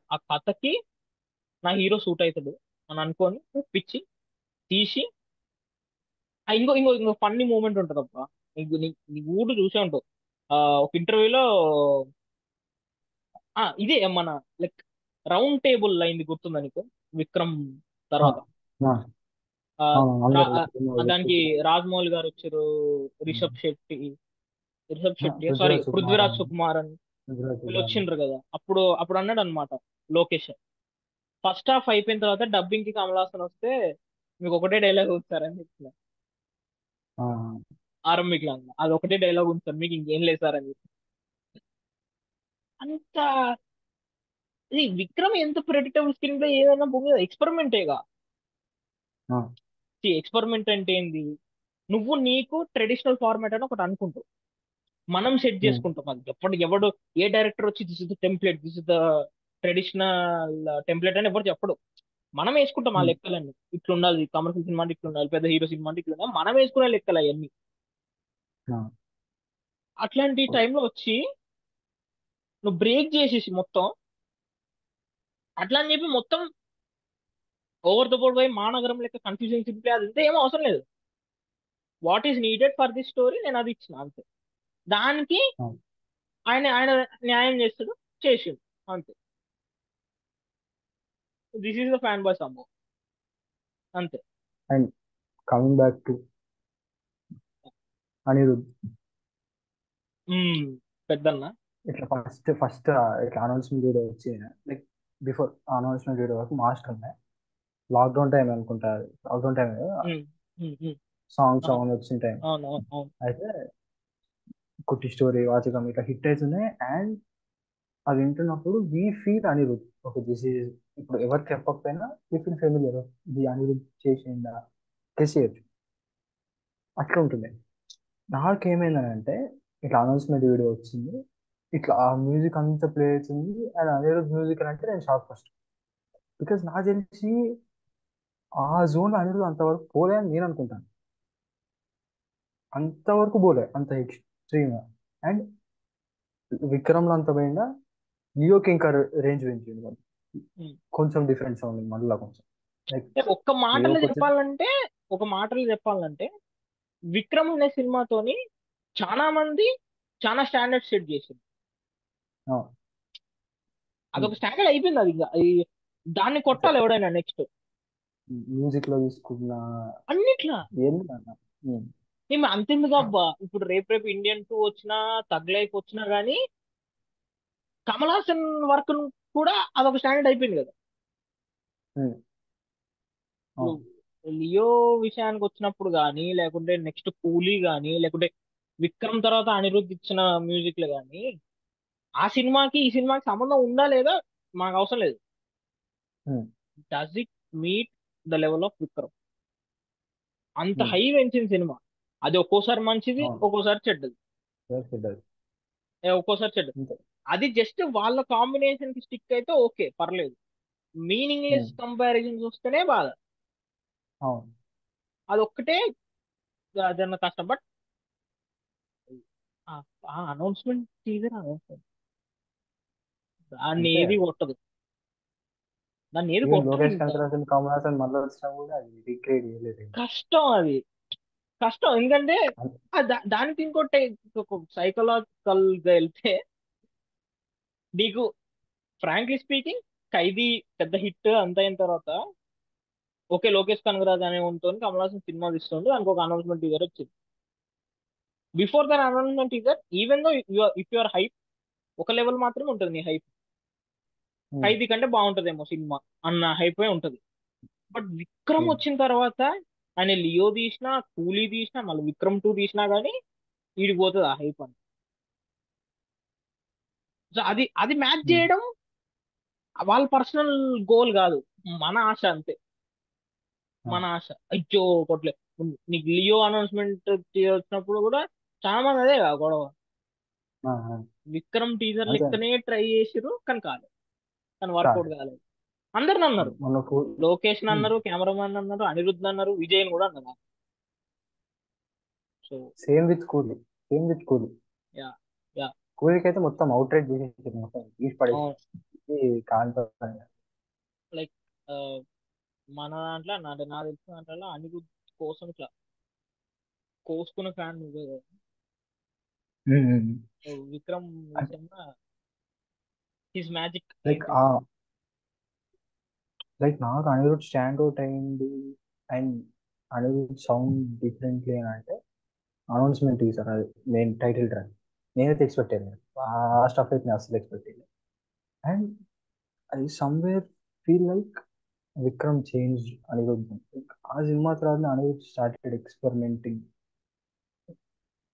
S1: ఆ కథకి నా హీరో సూట్ అవుతాడు అని అనుకొని ఒప్పించి తీసి, ఇంకో ఇంకో ఇంకో ఫన్నీ మూమెంట్ ఉంటుంది అబ్బా, నీ ఊరు చూసే ఉంటావు. ఆ, ఒక ఇంటర్వ్యూలో ఇదే మన లైక్ రౌండ్ టేబుల్ అయింది గుర్తుందా నీకు, విక్రమ్
S2: ఆ,
S1: తర్వాత.
S2: ఆ,
S1: ఆ,
S2: అవును, అందరు
S1: దానికి రాజమౌళి గారు వచ్చారు, రిషబ్ శెట్టి సారీ
S2: పృథ్వీరాజ్
S1: పృథ్వీరాజ్
S2: సుకుమారన్.
S1: సుకుమారన్,
S2: పృథ్వీరాజ్
S1: వీళ్ళు
S2: సుకుమారన్.
S1: వచ్చిండ్రు కదా. అప్పుడు అప్పుడు అన్నాడు అనమాట లోకేష్, ఫస్ట్ హాఫ్ అయిపోయిన తర్వాత డబ్బింగ్ కి కమల్ హాసన్ వస్తే మీకు ఒకటే డైలాగ్ ఉంచారని చెప్పిన,
S2: ఆ,
S1: ఆరంభికులు అన్న అది ఒకటే డైలాగ్ ఉంది సార్, మీకు ఇంకేం లేదు సార్ అని చెప్పి. అంత ఇది విక్రమ్ ఎంత ప్రెడిక్టబుల్ స్క్రీన్ ప్లే ఏదైనా భూమి ఎక్స్పెరిమెంటేగా.
S2: ఆ,
S1: ఎక్స్పెరిమెంట్ అంటే ఏంది, నువ్వు నీకు ట్రెడిషనల్ ఫార్మాట్ అని ఒకటి అనుకుంటావు, మనం సెట్
S2: ఉమ్,
S1: చేసుకుంటాం, అది ఎవడు ఏ డైరెక్టర్ వచ్చి this is the template, this is the traditional template అని ఎవరు చెప్పడు, మనం వేసుకుంటాం ఆ
S2: ఉమ్,
S1: లెక్కలన్నీ. ఇట్లా ఉండాలి కమర్షియల్ సినిమా అంటే, ఇట్లా ఉండాలి పెద్ద హీరో సినిమా అంటే ఇట్లా ఉండాలి, మనం వేసుకునే లెక్కలు అవన్నీ.
S2: ఆ,
S1: అట్లాంటి టైంలో వచ్చి నువ్వు బ్రేక్ చేసేసి మొత్తం అట్లా అని చెప్పి మొత్తం ఓవర్ ద బోర్డ్ పోయి మానగరం లెక్క కన్ఫ్యూజన్ సింప్లీ అది ఇంత ఏమో అవసరం లేదు. What is needed for this story నేను అది ఇచ్చిన అంతే, దానికి
S2: ఆ.
S1: ఆయన ఆయన న్యాయం చేస్తాడు, చేసిండు అంతే. This is the fan bye సంభవం అంతే.
S2: And coming back to Anirudh.
S1: మ్మ్. పెద్దన్న.
S2: ఇట్లా ఫస్ట్ ఫస్ట్ ఇట్లా అనౌన్స్మెంట్ వీడియో వచ్చి, లైక్ బిఫోర్ అనౌన్స్మెంట్ వీడియో వరకు మాస్టర్ ఉన్నాయి. లాక్డౌన్ టైం అనుకుంటా, లాక్డౌన్ టైం
S1: మ్మ్. మ్మ్. మ్మ్.
S2: సాంగ్స్
S1: అవును
S2: అవన్నీ వచ్చిన టైం.
S1: అవును అవును అవును.
S2: అయితే కుట్టి స్టోరీ వాచకం ఇట్లా హిట్ అవుతున్నాయి. అండ్ అది వింటున్నప్పుడు we feel Anirudh, okay this is, ఇప్పుడు ఎవరు చెప్పకపోయినా వీ ఫీల్ ఫెమిలియర్, ఇది అనిరుద్ చేసిందా చేసేయచ్చు, అట్లా ఉంటుంది. నాకేమైందని అంటే, ఇట్లా అనౌన్స్మెంట్ వీడియో వచ్చింది, ఇట్లా ఆ మ్యూజిక్ అంతా ప్లే అవుతుంది, అండ్ అనిరుద్ మ్యూజిక్ అని అంటే నేను షాక్ ఫస్ట్. బికాస్ నాకు తెలిసి ఆ జోన్ అనేది అంతవరకు పోలే అని నేను అనుకుంటాను. అంతవరకు పోలే అంత ఎక్స్ట్రీమ్. అండ్ విక్రమ్లో అంత పోయిందా, లియోకి ఇంకా రేంజ్ పెంచింది వాళ్ళు.
S1: ఉమ్.
S2: కొంచెం డిఫరెన్స్ ఉంది మళ్ళీ కొంచెం. లైక్
S1: అంటే ఒక్క మాటలో
S2: లియోకి వచ్చి
S1: చెప్పాలంటే, ఒక మాటలో చెప్పాలంటే విక్రమ్ అనే సినిమాతోని చాలా మంది చాలా స్టాండర్డ్ సెట్ చేసింది. అదొక స్టాండర్డ్ అయిపోయింది. అది ఇంకా దాన్ని కొట్టాలి ఎవడైనా నెక్స్ట్
S2: మ్యూజిక్ లో తీసుకున్న
S1: అన్నిట్లా.
S2: ఏంది అన్న.
S1: మేము అంతెందుకు అబ్బా, ఇప్పుడు రేపు రేపు ఇండియన్ టూ వచ్చినా, తగ్ లైఫ్ వచ్చినా గానీ కమల్ హాసన్ వర్క్ కూడా అదొక స్టాండర్డ్ అయిపోయింది కదా. ఇప్పుడు లియో విషయానికి వచ్చినప్పుడు కానీ, లేకుంటే నెక్స్ట్ కూలీ కానీ, లేకుంటే విక్రమ్ తర్వాత అనిరుద్ధ్ ఇచ్చిన మ్యూజిక్లు కానీ, ఆ సినిమాకి ఈ సినిమాకి సంబంధం ఉందా లేదా మాకు అవసరం లేదు. Does it meet the level of Vikram? అంత హై పెంచింది సినిమా. అది ఒక్కోసారి మంచిది, ఒక్కోసారి చెడ్డది, ఒక్కోసారి చెడ్డది. అది జస్ట్ వాళ్ళ కాంబినేషన్ కి స్టిక్ అయితే ఓకే పర్లేదు. మీనింగ్లెస్ కంపారిజన్ చూస్తేనే బాధ. అది ఒక్కటే అదన్న కష్టం. బట్ ఆ అనౌన్స్మెంట్ టీజర్ అనౌన్స్మెంట్ దాన్ని
S2: అంతే.
S1: ఏది కొట్టదు. దాన్ని ఏది
S2: ఈవెన్
S1: కొట్టదు
S2: లోకేష్
S1: ఇంకా.
S2: కనకరాజన్ కమల్ హాసన్ మళ్ళీ వచ్చినా కూడా అది రీక్రియేట్ చేయలేదు.
S1: కష్టం అది, కష్టం. ఎందుకంటే దానికి ఇంకోటి సైకలాజికల్ గా వెళ్తే, నీకు ఫ్రాంక్లీ స్పీకింగ్ ఖైదీ పెద్ద హిట్ అంత అయిన తర్వాత ఓకే లోకేష్ కనగరాజ్ అనే ఉంటుంది కమల్ హాసన్ సినిమా తీస్తుండే, దానికి ఒక అనౌన్స్మెంట్ టీజర్ వచ్చింది. Before their announcement teaser, even though if your hype ఒక లెవెల్ మాత్రమే ఉంటుంది నీ హైప్. ఖైదీ కంటే బాగుంటదేమో సినిమా అన్న హైప్ ఉంటది. బట్ విక్రమ్ వచ్చిన తర్వాత ఆయన లియో తీసినా, కూలీ తీసినా, మళ్ళీ విక్రమ్ టూ తీసినా గానీ ఈడిపోతుంది ఆ హైప్ అని. సో అది అది మ్యాచ్ చేయడం వాళ్ళ పర్సనల్ గోల్ కాదు, మన ఆశ అంతే. మన ఆశ అయ్యో కొట్లే. నీకు లియో అనౌన్స్మెంట్ వచ్చినప్పుడు కూడా చాలా మంది అదే కదా గొడవ. విక్రమ్ టీజర్
S2: అంతే
S1: లెక్కనే ట్రై చేసిరు కానీ కాలేదు, కానీ
S2: కాదు.
S1: వర్కౌట్ కాలేదు. అందరిని అన్నారు,
S2: మనకు
S1: లోకేష్ అన్నారు, కెమెరామెన్ అన్నారు, అనిరుద్ధ్ అన్నారు, విజయ్ కూడా అన్నారు. So
S2: same with Coolie, same with Coolie.
S1: Yeah, yeah.
S2: కూలీకి అయితే మొత్తం అవుట్ రైట్ చేసేసి మొత్తం తీసి పడేసి కాంతో.
S1: లైక్ మన దాంట్లో నాకు తెలిసిన దాంట్లో అనిరుద్ధ్ కోసం ఇట్లా కోసుకున్న ఫ్యాన్ నువ్వే కదా. So, విక్రమ్ విషయంలో హిస్ మ్యాజిక్
S2: లైక్
S1: అయిపోయింది.
S2: లైక్ నాకు అనిరుద్ స్టాండ్ అవుట్ అయింది. అండ్ అనిరుద్ సౌండ్ డిఫరెంట్లీ అని అంటే అనౌన్స్మెంట్ సార్, అది మెయిన్ టైటిల్ ట్రాక్. నేనైతే ఎక్స్పెక్ట్ అయ్యాను, ఆ స్టఫ్ అయితే నేను అసలు ఎక్స్పెక్ట్ అయ్యాను. And I somewhere feel like Vikram change Anirudh. ఆ సినిమా తర్వాత Anirudh started experimenting.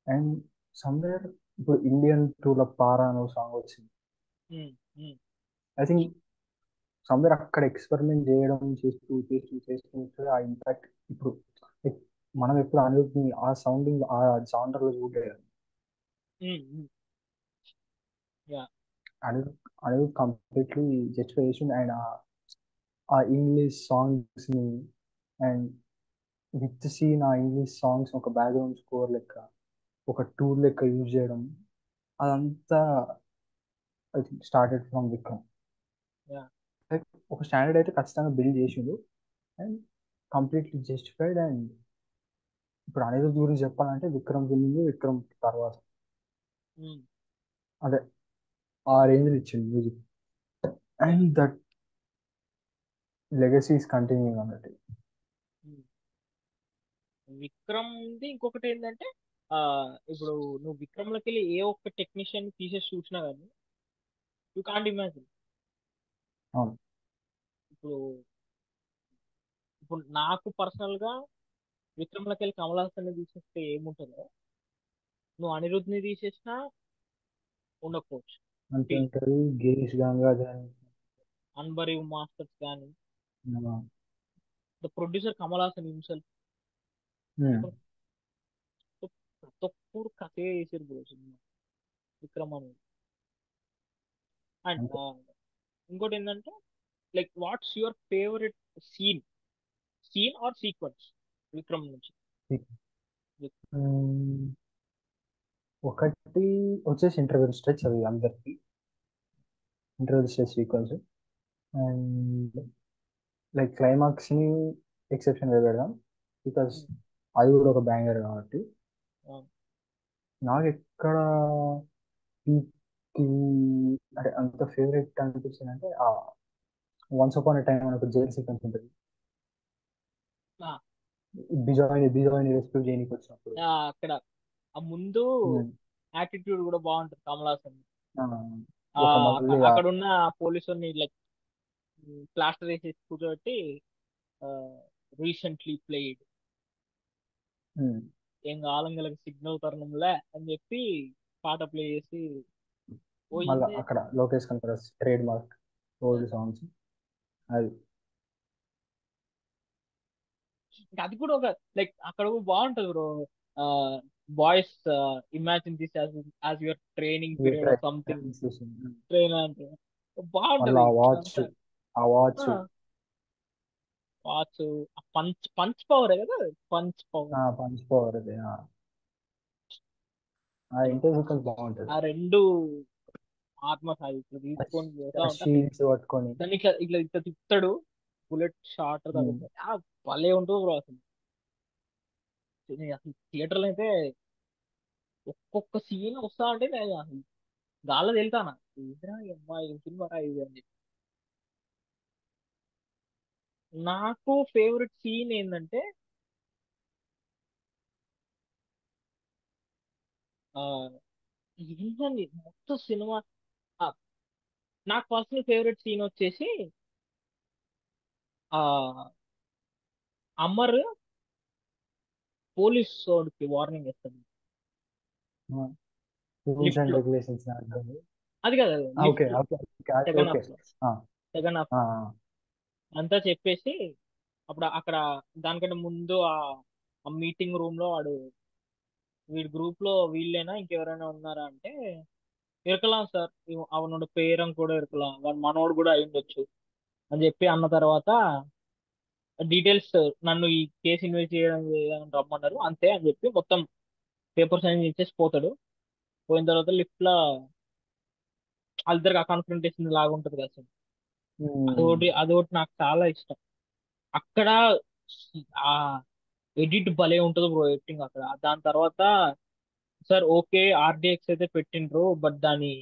S2: And somewhere ఇప్పుడు ఇండియన్ టూల పారా అనే సాంగ్ వచ్చింది.
S1: ఉమ్, ఉమ్,
S2: ఐ థింక్ సమ్వేర్ అక్కడ ఎక్స్పెరిమెంట్ చేయడం చేస్తూ చేస్తూ చేస్తూ ఆ ఇంపాక్ట్ ఇప్పుడు like మనం ఎప్పుడు అనిరుద్ని ఆ సౌండింగ్ ఆ జానర్ లో చూడలేదు.
S1: ఉమ్, ఉమ్. యా.
S2: అనిరుద్ కంప్లీట్లీ జస్టిఫై చేసింది. అండ్ ఆ ఇంగ్లీష్ సాంగ్స్ ని అండ్ విత్ సీన్ ఆ ఇంగ్లీష్ సాంగ్స్ ఒక బ్యాక్గ్రౌండ్ స్కోర్ లెక్క, ఒక టూల్ లెక్క యూజ్ చేయడం, అదంతా I think started from Vikram.
S1: Yeah.
S2: Like ఒక స్టాండర్డ్ అయితే ఖచ్చితంగా బిల్డ్ చేసిండు అండ్ కంప్లీట్లీ జస్టిఫైడ్. అండ్ ఇప్పుడు అనిరుద్ గురించి చెప్పాలంటే విక్రమ్ ముందు, విక్రమ్ తర్వాత
S1: ఉమ్,
S2: అదే ఆ రేంజ్ ఇచ్చింది music.
S1: Yeah.
S2: And that legacy is continuing అన్నట్టు.
S1: ఉమ్. విక్రమ్ ది ఇంకొకటి ఏంటంటే, ఆ ఇప్పుడు నువ్వు విక్రమ్ లోకి వెళ్ళి ఏ ఒక్క టెక్నీషియన్ తీసేసి చూసినా కానీ యూ కాంట్ ఇమాజిన్.
S2: అవును.
S1: ఇప్పుడు ఇప్పుడు నాకు పర్సనల్ గా విక్రమ్ లోకి వెళ్ళి కమల్ హాసన్ ని తీసేస్తే ఏముంటుందో, నువ్వు అనిరుద్ధ్ ని తీసేసినా ఉండకపోవచ్చు
S2: అంతే
S1: ఫీల్.
S2: ఉంటారు గిరీష్ గంగాధర్.
S1: అన్బరీ మాస్టర్స్ కానీ, the producer Kamal Haasan himself, ప్రతి ఒక్కరు కథే చేసారు బ్రో సినిమా విక్రమ్ అని. అండ్ ఇంకోటి ఏంటంటే like what's your favourite scene scene or sequence Vikram నుంచి?
S2: మ్మ్. ఒకటి వచ్చేసి ఇంటర్వెల్ స్ట్రెచ్, అది అందరికి interval stretch sequence. And like climax ని ఎక్సెప్షన్ గా పెడదాం, బికాస్ అది కూడా ఒక బ్యాంగర్ కాబట్టి. నాకు ఎక్కడ peak కి అంటే అంత ఫేవరెట్ అనిపించింది అంటే వన్స్ అపాన్ ఎ టైం అని ఒక జైల్ సీక్వెన్స్ ఉంటుంది. బిజాయిని రెస్క్యూ చేయడానికి వచ్చినప్పుడు.
S1: అక్కడ ఆ ముందు
S2: ఉమ్,
S1: యాటిట్యూడ్ కూడా బాగుంటుంది కమల్ హాసన్.
S2: ఆ, ఒక మళ్ళీ
S1: అక్కడ ఉన్న పోలీసుని లైక్ ప్లాస్టర్ వేసి కూర్చోబెట్టి రీసెంట్లీ ప్లేడ్
S2: ఉమ్,
S1: ఏం కాలంగలకి సిగ్నల్ తరుణంలే అని చెప్పి పాట ప్లే చేసి
S2: మళ్ళా
S1: పోయింది.
S2: అక్కడ Lokesh Kanagaraj trade mark old songs అది.
S1: ఇంకా అది కూడా ఒక లైక్ అక్కడ కూడా బాగుంటది bro. Boys imagine this as your training period or something, train అంటే
S2: మళ్ళీ
S1: బాగుంటది
S2: ఆ వాచ్,
S1: అంతా.
S2: ఆ watch
S1: watch punch punch power కదా, పంచ్ పవర్.
S2: పంచ్ పవర్ అది ఆ ఇంటర్ సీక్వెన్స్ బాగుంటది.
S1: ఆ రెండు ఆత్మసాయి ఇట్లా తీసుకొని పోతా ఉంటా.
S2: షీల్డ్స్ పట్టుకొని.
S1: దాన్ని ఇట్లా ఇట్లా ఇట్లా తిప్పుతాడు, బుల్లెట్ షార్ట్
S2: ఉమ్,
S1: తగ్గుతుంది. భలే ఉంటుంది బ్రో అసలు. అసలు థియేటర్లో అయితే ఒక్కొక్క సీన్ వస్తా అంటే నేను అసలు గాల్లో వెళ్తాను, ఇదిరా ఈ అమ్మాయి సినిమా ఇది అని చెప్పి. నాకు ఫేవరెట్ సీన్ ఏంటంటే ఆ ఏంటండి మొత్తం సినిమా, ఆ, నాకు పర్సనల్ ఫేవరెట్ సీన్ వచ్చేసి ఆ అమర్ పోలీస్ వాడికి వార్నింగ్ ఇస్తాడు
S2: రూల్స్
S1: లిఫ్ట్
S2: అండ్
S1: లో.
S2: రెగ్యులేషన్స్.
S1: అది కదా
S2: ఓకే
S1: లిఫ్ట్ లో
S2: ఓకే
S1: సెకండ్
S2: ఓకే.
S1: హాఫ్ లో, సెకండ్ హాఫ్ అంతా చెప్పేసి అప్పుడు అక్కడ దానికంటే ముందు ఆ మీటింగ్ రూమ్ లో వాడు వీడి గ్రూప్ లో వీళ్ళైనా ఇంకెవరైనా ఉన్నారా అంటే ఇరకలాం సార్, అవనోడు పేరం కూడా ఇరకలాం, వాడు మనోడు కూడా అయ్యుండొచ్చు అని చెప్పి అన్న తర్వాత డీటెయిల్స్ నన్ను ఈ కేసు చేయడానికి రమ్మన్నారు అంతే అని చెప్పి మొత్తం పేపర్ సైన్ ఇచ్చేసి పోతాడు. పోయిన తర్వాత లిఫ్ట్ లో వాళ్ళిద్దరికి ఆ కాన్ఫrontation లాగా ఉంటది కదా సార్. అదొకటి నాకు చాలా ఇష్టం. అక్కడ ఆ ఎడిట్ భలే ఉంటుంది బ్రో, ఎడిటింగ్ అక్కడ. దాని తర్వాత సార్ ఓకే ఆర్డిఎక్స్ అయితే పెట్టిండ్రు బట్ దాన్ని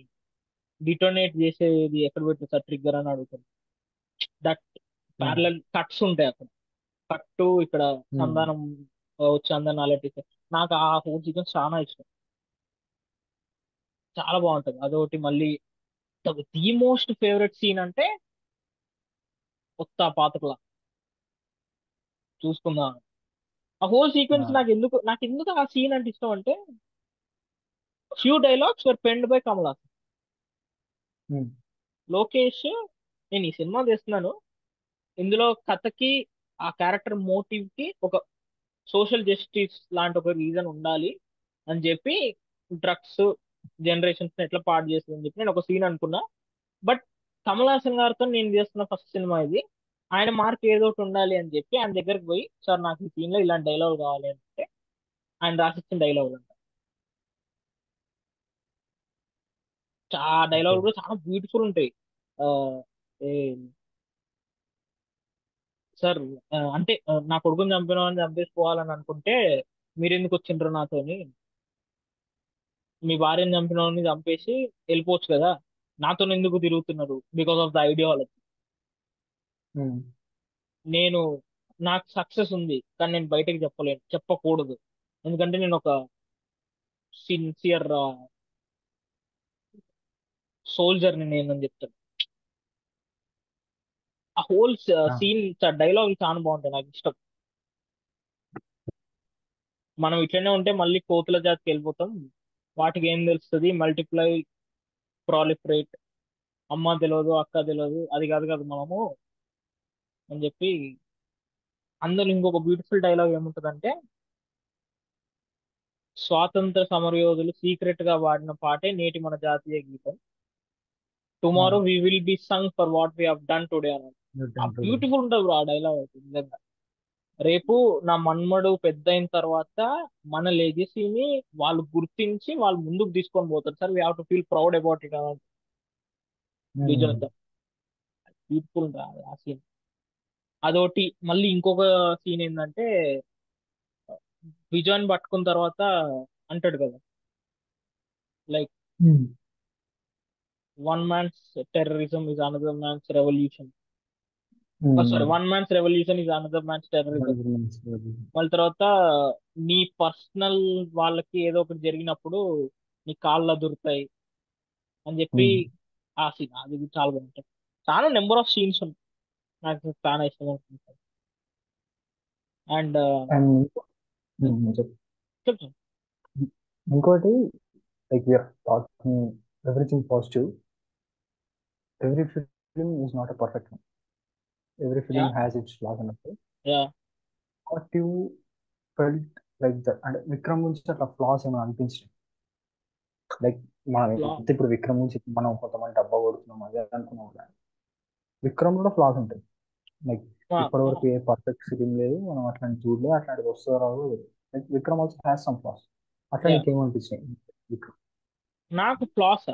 S1: డిటోనేట్ చేసేది ఎక్కడ పెట్టారు సార్ ట్రిగ్గర్ అని అడుగుతారు. దట్ ప్యారలల్ కట్స్ ఉంటాయి అక్కడ, కట్టు ఇక్కడ సంధానం వచ్చి అందరిని అలర్ట్ చేస్తారు. నాకు ఆ హోల్ సీక్వెన్స్ చాలా ఇష్టం, చాలా బాగుంటది అదొకటి. మళ్ళీ ది మోస్ట్ ఫేవరెట్ సీన్ అంటే కొత్త పాతకుల చూసుకుందాం. ఆ హోల్ సీక్వెన్స్ నాకు ఎందుకు ఆ సీన్ అంటే ఇష్టం అంటే few dialogues were penned by Kamal Haasan. Lokesh నేను ఈ సినిమా చేస్తున్నాను, ఇందులో కథకి ఆ క్యారెక్టర్ మోటివ్ కి ఒక సోషల్ జస్టిస్ లాంటి ఒక రీజన్ ఉండాలి అని చెప్పి డ్రగ్స్ జనరేషన్స్ ఎట్లా పాడు చేస్తుంది అని చెప్పి నేను ఒక సీన్ అనుకున్నా. బట్ కమల్ హాసన్ గారితో నేను చేస్తున్న ఫస్ట్ సినిమా ఇది, ఆయన మార్క్ ఏదో ఒకటి ఉండాలి అని చెప్పి ఆయన దగ్గరికి పోయి సార్ నాకు ఈ సీన్ లో ఇలాంటి డైలాగ్ కావాలి అంటే ఆయన రాసిచ్చిన డైలాగ్ అంట. ఆ
S2: ఓకే.
S1: డైలాగ్ కూడా చాలా బ్యూటిఫుల్ ఉంటాయి. ఆ, ఏ సార్ అంటే నా కొడుకుని చంపిన వాళ్ళని చంపేసుకోవాలని అనుకుంటే మీరు ఎందుకు వచ్చిండ్రు నాతోని, మీ భార్యను చంపిన వాళ్ళని చంపేసి వెళ్ళిపోవచ్చు కదా, నాతో ఎందుకు తిరుగుతున్నారు బికాస్ ఆఫ్ ద ఐడియాలజీ. నేను నాకు సక్సెస్ ఉంది కానీ నేను బయటకు చెప్పలేను, చెప్పకూడదు, ఎందుకంటే నేను ఒక సిన్సియర్ సోల్జర్ని నేను అని చెప్తాను. ఆ హోల్ సీన్ డైలాగ్ చాలా బాగుంటాయి, నాకు ఇష్టం. మనం ఇట్లనే ఉంటే మళ్ళీ కోతుల జాతికి వెళ్ళిపోతాం, వాటికి ఏం తెలుస్తుంది మల్టిప్లై ప్రాలిఫరేట్, అమ్మ తెలియదు అక్క తెలియదు అది కాదు కదా మనము అని చెప్పి. అందులో ఇంకొక బ్యూటిఫుల్ డైలాగ్ ఏముంటదంటే స్వాతంత్ర సమరయోధులు సీక్రెట్ గా వాడిన పాటే నేటి మన జాతీయ గీతం, tomorrow we will be sung for what we have done today అని. ఆ బ్యూటిఫుల్ ఉంటుంది బ్రో ఆ డైలాగ్ నిజంగా. రేపు నా మన్మడు పెద్ద అయిన తర్వాత మన లెగసీని వాళ్ళు గుర్తించి వాళ్ళు ముందుకు తీసుకొని పోతారు sir. We have to feel proud about it. Beautiful రా ఆ సీన్. అదొకటి. మళ్ళీ ఇంకొక సీన్ ఏంటంటే విజయాన్ని పట్టుకున్న తర్వాత అంటాడు కదా, like one man's terrorism is another man's revolution. Sorry, one man's revolution is another man's terrorism. మళ్ళీ తర్వాత నీ పర్సనల్ వాళ్ళకి ఏదో ఒకటి జరిగినప్పుడు నీ కాళ్ళు అదురుతాయి అని చెప్పి ఆ సీన్ అది చాలా బాగుంటుంది. చాలా నెంబర్ ఆఫ్ సీన్స్ ఉంటాయి నాకు చాలా ఇష్టం అవుతుంది. అండ్
S2: అండ్
S1: చెప్తాను.
S2: ఇంకోటి, like we are talking everything positive. Every film is not a perfect one. Every
S1: yeah
S2: film has its flaws అన్నట్టు.
S1: Yeah
S2: what you felt like that అంటే విక్రమ్ నుంచి అట్లా ఫ్లాస్ ఏమైనా అనిపించింది? లైక్ మనం ఎంత ఇప్పుడు విక్రమ్ నుంచి మనం కొంతమంది డబ్బా కొడుతున్నాం అదే అనుకున్నాం కూడా, విక్రమ్ కూడా ఫ్లాస్ ఉంటాయి. లైక్ ఇప్పటివరకు ఏ పర్ఫెక్ట్ ఫిలిం లేదు, మనం అట్లాంటి చూడలేదు, అట్లాంటిది వస్తుందో రాదో లేదు. Like Vikram also has some flaws. అట్లా
S1: యా
S2: నీకేమనిపించినాయి విక్రమ్?
S1: నాకు flaws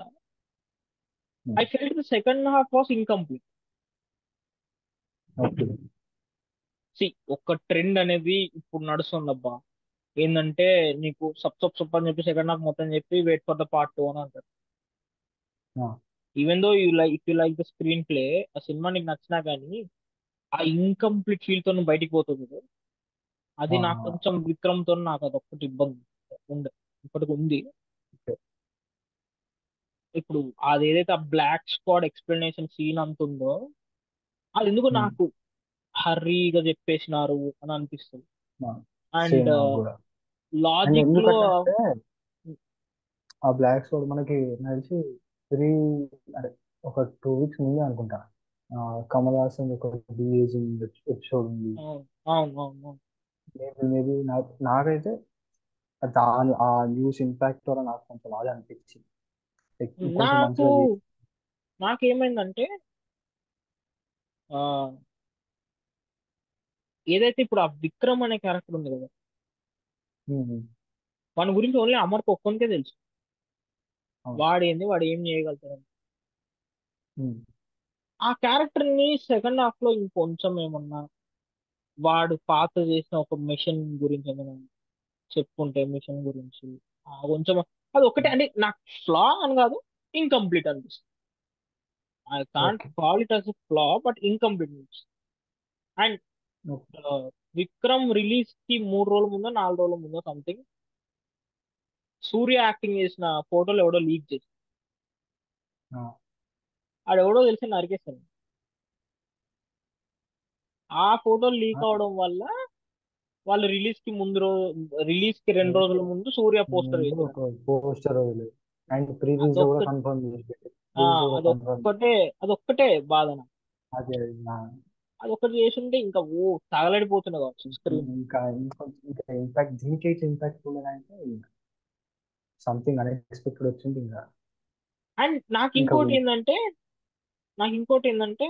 S1: I felt the second half was incomplete.
S2: Okay.
S1: See ఒక ట్రెండ్ అనేది ఇప్పుడు నడుస్తుందబ్బా. ఏంటంటే నీకు సబ్ సబ్ సబ్ అని చెప్పి సెకండ్ హాఫ్ మొత్తం చెప్పి వెయిట్ ఫర్ ద పార్ట్ 2 అని అంటారు. Even though you like if you like the screen play, ఆ సినిమా నీకు నచ్చినా కానీ ఆ ఇన్కంప్లీట్ ఫీల్ తో నువ్వు బయటికి పోతుంది చూడు. అది నాకు కొంచెం విక్రమ్ తో నాకు అదొక్కటి ఇబ్బంది ఉంది, ఇప్పటికి ఉంది. ఇప్పుడు అది ఏదైతే ఆ బ్లాక్ స్క్వాడ్ ఎక్స్ప్లెనేషన్ సీన్ అంతుందో అది ఎందుకు నాకు హర్రీగా చెప్పేసినారు అని అనిపిస్తుంది.
S2: సేమ్
S1: అండ్
S2: నాకు కూడా. అండ్
S1: లాజిక్ లో
S2: ఎందుకంటే ఆ బ్లాక్ స్వాడ్ మనకి నడిచి త్రీ అంటే ఒక 2 వీక్స్ ముందే అనుకుంటా కమల్ హాసన్ ఒక డిఏజింగ్ ఎపిసోడ్ ఉంది.
S1: అవును అవును అవును.
S2: మేబీ నాకైతే దాని ఆ న్యూస్ ఇంపాక్ట్ ద్వారా నాకు కొంచెం బాగా అనిపించింది. Like, కొంచెం
S1: నాకు
S2: మంచిగా చేసి.
S1: నాకేమైందంటే ఆ ఏదైతే ఇప్పుడు ఆ విక్రమ్ అనే క్యారెక్టర్ ఉంది కదా,
S2: ఉమ్,
S1: వాడి గురించి ఓన్లీ అమర్కి ఒక్కనికే తెలుసు.
S2: అవును.
S1: వాడేంది, వాడు ఏం చేయగలుగుతాడు.
S2: ఉమ్,
S1: ఆ క్యారెక్టర్ ని సెకండ్ హాఫ్ లో ఇంకొంచెం ఏమన్నా వాడు పాత చేసిన ఒక మిషన్ గురించి ఏమైనా చెప్పుకుంటే మిషన్ గురించి కొంచెం అది ఒకటే అంటే నాకు ఫ్లా అని కాదు, ఇన్కంప్లీట్ అనిపిస్తుంది. I can't
S2: okay.
S1: Call it as flaw, but incomplete అనిపిస్తుంది. And
S2: okay.
S1: విక్రమ్ రిలీజ్ కి 3 రోజుల ముందో 4 రోజుల ముందో సంథింగ్ సూర్య యాక్టింగ్ చేసిన ఫోటోలు ఎవడో లీక్ చేసి
S2: ఆ,
S1: ఆడెవడో తెలిసి నరికేస్తాను. ఆ ఫోటోలు లీక్
S2: ఆ,
S1: అవడం వల్ల వాళ్ళు రిలీజ్ కి 2 రోజుల ముందు సూర్య పోస్టర్
S2: ముందు
S1: వేసారు.
S2: ఒక పోస్టర్ వదిలేదు. అండ్ ప్రీవియస్ లో
S1: అదొక్క
S2: కూడా కన్ఫర్మ్ చేసి పెట్టి
S1: ఆ,
S2: ప్రీవియస్ కూడా కన్ఫర్మ్.
S1: అదొక్కటే అదొక్కటే బాధ నాకు.
S2: అదే
S1: అదొక్కటి చేసుంటే ఇంకా తగలడిపోతున్నా కావచ్చు స్క్రీన్.
S2: ఇంకా ఇంకొంచెం ఇంకా ఇంపాక్ట్ దీనికైతే ఇంపాక్ట్ ఉండదంటే సంథింగ్ అన్ఎక్స్పెక్టెడ్ వచ్చింది ఇంకా.
S1: అండ్
S2: ఇంకా
S1: నాకు ఇంకోటి ఏంటంటే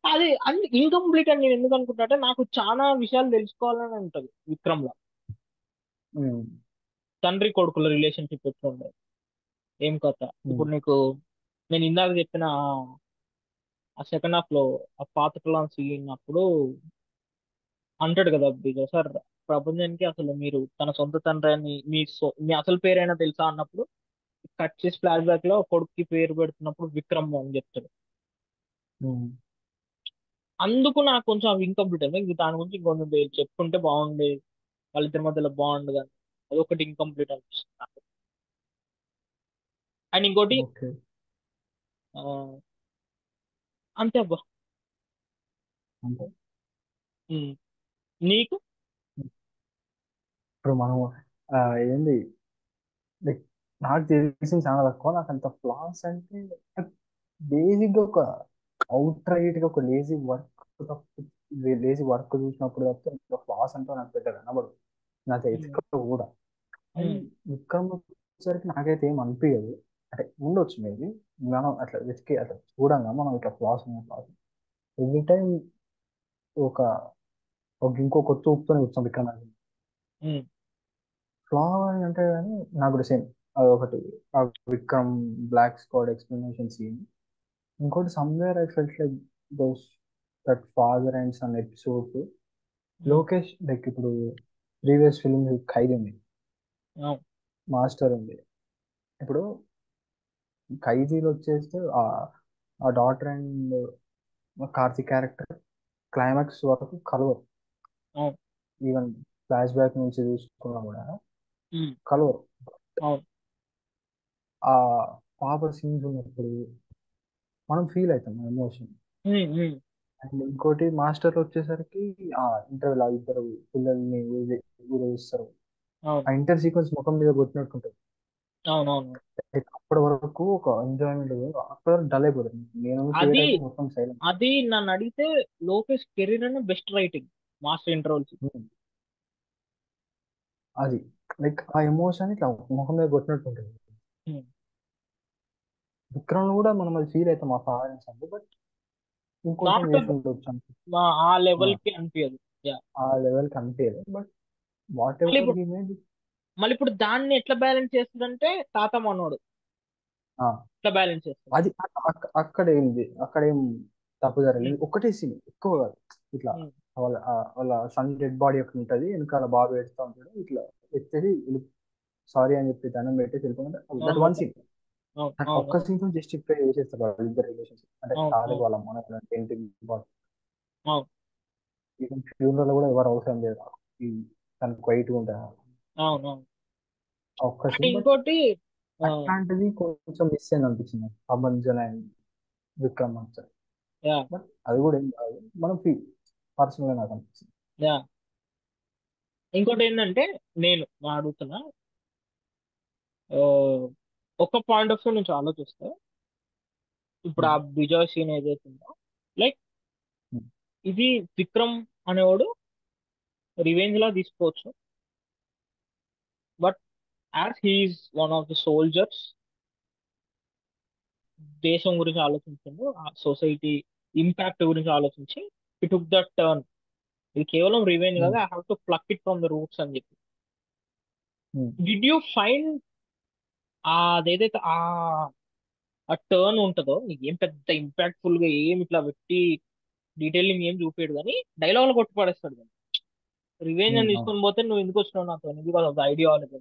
S1: అది అన్ని ఇన్కంప్లీట్ అని నేను ఎందుకు అనుకుంటా అంటే నాకు చాలా విషయాలు తెలుసుకోవాలని ఉంటది విక్రమ్ లో.
S2: ఉమ్,
S1: తండ్రి కొడుకుల రిలేషన్షిప్ ఎట్లా ఉండదు, ఏం కథ.
S2: ఉమ్,
S1: ఇప్పుడు నీకు నేను ఇందాక చెప్పిన ఆ సెకండ్ హాఫ్ లో ఆ పాత క్లాన్ సీన్ అప్పుడు అంటాడు కదా బిజో సార్, ప్రపంచానికి అసలు మీరు తన సొంత తండ్రి అని మీ అసలు పేరైనా తెలుసా అన్నప్పుడు కట్ చేసి ఫ్లాష్ బ్యాక్ లో కొడుక్కి పేరు పెడుతున్నప్పుడు విక్రమ్ అని చెప్తాడు.
S2: ఉమ్.
S1: అందుకు నాకు కొంచెం అవి ఇన్కంప్లీట్ అయింది. ఇంక దాని గురించి ఇంకొంచెం చెప్పుకుంటే బాగుండేది, వాళ్ళిద్దరి మధ్యలో బాగుండు కానీ అదొకటి ఇన్కంప్లీట్ అనిపిస్తుంది నాకు. అండ్ ఇంకోటి
S2: ఓకే.
S1: ఆ, అంతే అబ్బా.
S2: అంటే
S1: ఉమ్. నీకు
S2: ఇప్పుడు మనం ఆ, ఏంది లైక్ నాకు తెలిసింది చాలా తక్కువ. నాకు అంత ఫ్లాస్ అంటే బేసిక్ గా ఒక అవుట్ రైట్ గా ఒక లేజీ వర్క్ చూసినప్పుడు తప్పితే ఇంకా ఫ్లాస్ అంటే నాకు పెద్ద కనబడు. నాకు
S1: ఉమ్,
S2: ఎతిక కూడా. అండ్
S1: ఉమ్,
S2: విక్రమ్ వచ్చేసరికి నాకైతే ఏం అనిపించదు. అంటే ఉండొచ్చు మేబీ. మనం అట్లా వెతికి అట్లా చూడంగా మనం ఇట్లా ఫ్లాస్ ఎవ్రీ టైం ఒక ఇంకో కొత్త ఊపుతోనే చూస్తాం విక్రమార్కుడు.
S1: ఉమ్,
S2: ఫ్లా అని అంటే కానీ నాకు కూడా సేమ్ ఒకటి ఆ Vikram black squad explanation scene. ఇంకోటి somewhere I felt like those that father and son episodes.
S1: Um,
S2: Lokesh like ఇప్పుడు ప్రీవియస్ ఫిల్మ్ ఖైదీ ఉంది,
S1: అవును,
S2: మాస్టర్ ఉంది. ఇప్పుడు ఖైదీలో వచ్చేస్తే ఆ డాటర్ అండ్ కార్తిక్ క్యారెక్టర్ క్లైమాక్స్ వరకు కలవరు.
S1: అవును,
S2: ఈవెన్ ఫ్లాష్ బ్యాక్ నుంచి చూసుకున్నా కూడా
S1: ఉమ్,
S2: కలవరు.
S1: అవును,
S2: ఆ పాప సీన్స్ ఉన్నప్పుడు మనం ఫీల్ అవుతాం ఎమోషన్.
S1: ఉమ్, ఉమ్,
S2: అండ్ ఇంకోటి మాస్టర్ వచ్చేసరికి ఆ ఇంటర్వెల్ ఆ ఇద్దరు పిల్లల్ని ఊరేగిస్తారు.
S1: అవును,
S2: ఆ ఇంటర్ సీక్వెన్స్ ముఖం మీద కొట్టినట్టుంటది.
S1: అవునవును.
S2: Like అప్పటి వరకు ఒక ఎంజాయ్మెంట్, అప్పటి వరకు డల్ అయిపోతుంది. నేను థియేటర్
S1: అది
S2: అయితే మొత్తం సైలెంట్.
S1: అది నన్ను అడిగితే లోకేష్ కెరీర్ అని బెస్ట్ రైటింగ్ మాస్టర్ ఇంటర్వల్స్.
S2: అది లైక్ ఆ ఎమోషన్ ఇట్లా ముఖం మీద కొట్టినట్టు ఉంటుంది. విక్రమ్ కూడా మనం అది ఫీల్ అవుతాం ఆ ఫారెన్స్ అంటే, బట్ ఇంకొంచెం
S1: నాట్
S2: చేసి ఉండొచ్చు అని.
S1: ఆ లెవెల్ కి అనిపించదు. యా.
S2: ఆ లెవెల్ కి అనిపించదు, బట్ వాట్
S1: మళ్ళీ
S2: ఎవర్
S1: ఇప్పుడు
S2: హీ మేడ్.
S1: మళ్ళీ ఇప్పుడు దాన్ని ఎట్లా బ్యాలెన్స్ చేస్తుందంటే తాత మనోడు ఎట్లా బ్యాలెన్స్ చేస్తాడు.
S2: అది అక్కడ ఏంది, అక్కడ ఏం తప్పు జరగలేదు. ఒకటే సీన్ ఎక్కువ కాదు. ఇట్లా వాళ్ళ సన్ డెడ్ బాడీ ఒకటి ఉంటుంది, వెనకాల బాబు ఏడుస్తూ ఉంటాడు, ఇట్లా ఎత్తేది సారీ అని చెప్పి దండం పెట్టి వెళ్ళిపోయింది. దట్
S1: అవును,
S2: వన్
S1: ఒక
S2: సీన్,
S1: అవును,
S2: దట్
S1: అవును,
S2: ఒక్క సీన్ తో జస్టిఫై చేసేస్తారు వాళ్ళిద్దరు రిలేషన్షిప్. అంటే
S1: అవును,
S2: తాతకి
S1: అవును,
S2: వాళ్ళ అమ్మ పెయింటింగ్
S1: అవును,
S2: ఈవెన్ ఫ్యూనరల్ కూడా ఎవరు అవసరం లేదు. ఈ తనకు క్వైట్ ఉంటా
S1: అవును, అవును.
S2: ఆ ఒక్క
S1: అండ్
S2: సీన్. బట్
S1: ఇంకోటి ఆ,
S2: అట్లాంటిది కొంచెం మిస్ అయింది అనిపించింది అభంజన్ అండ్ విక్రమ్ అంతా.
S1: యా,
S2: బట్ అది కూడా ఏం కాదు, మనం ఫీల్ పర్సనల్ గా నాకు అనిపిస్తుంది.
S1: యా. ఇంకోటి ఏంటంటే నేను అడుగుతున్నా, ఆ, ఒక పాయింట్ ఆఫ్ వ్యూ నుంచి ఆలోచిస్తే ఇప్పుడు ఆ బిజాయ్ సీన్ ఏదైతే ఉందో, లైక్ ఇది విక్రమ్ అనేవాడు రివెంజ్ లా తీసుకోవచ్చు. But as he's one of the soldiers, దేశం గురించి ఆలోచించండు, ఆ సొసైటీ ఇంపాక్ట్ గురించి ఆలోచించి ఇట్ టుక్ దట్ టర్న్. ఇది కేవలం రివెంజ్ కదా, I have to pluck it from the roots అని చెప్పి. డిడ్ యూ ఫైండ్ అదేదైతే ఆ టర్న్ ఉంటుందో, నీకు ఏం పెద్ద ఇంపాక్ట్ఫుల్ గా ఏం ఇట్లా పెట్టి డీటెయిలింగ్ ఏం చూపాడు కానీ డైలాగ్ లో కొట్టి పడేస్తాడు కానీ రివెంజ్ అని తీసుకొని పోతే నువ్వు ఎందుకు వచ్చినావు నాతో, because of the ideology.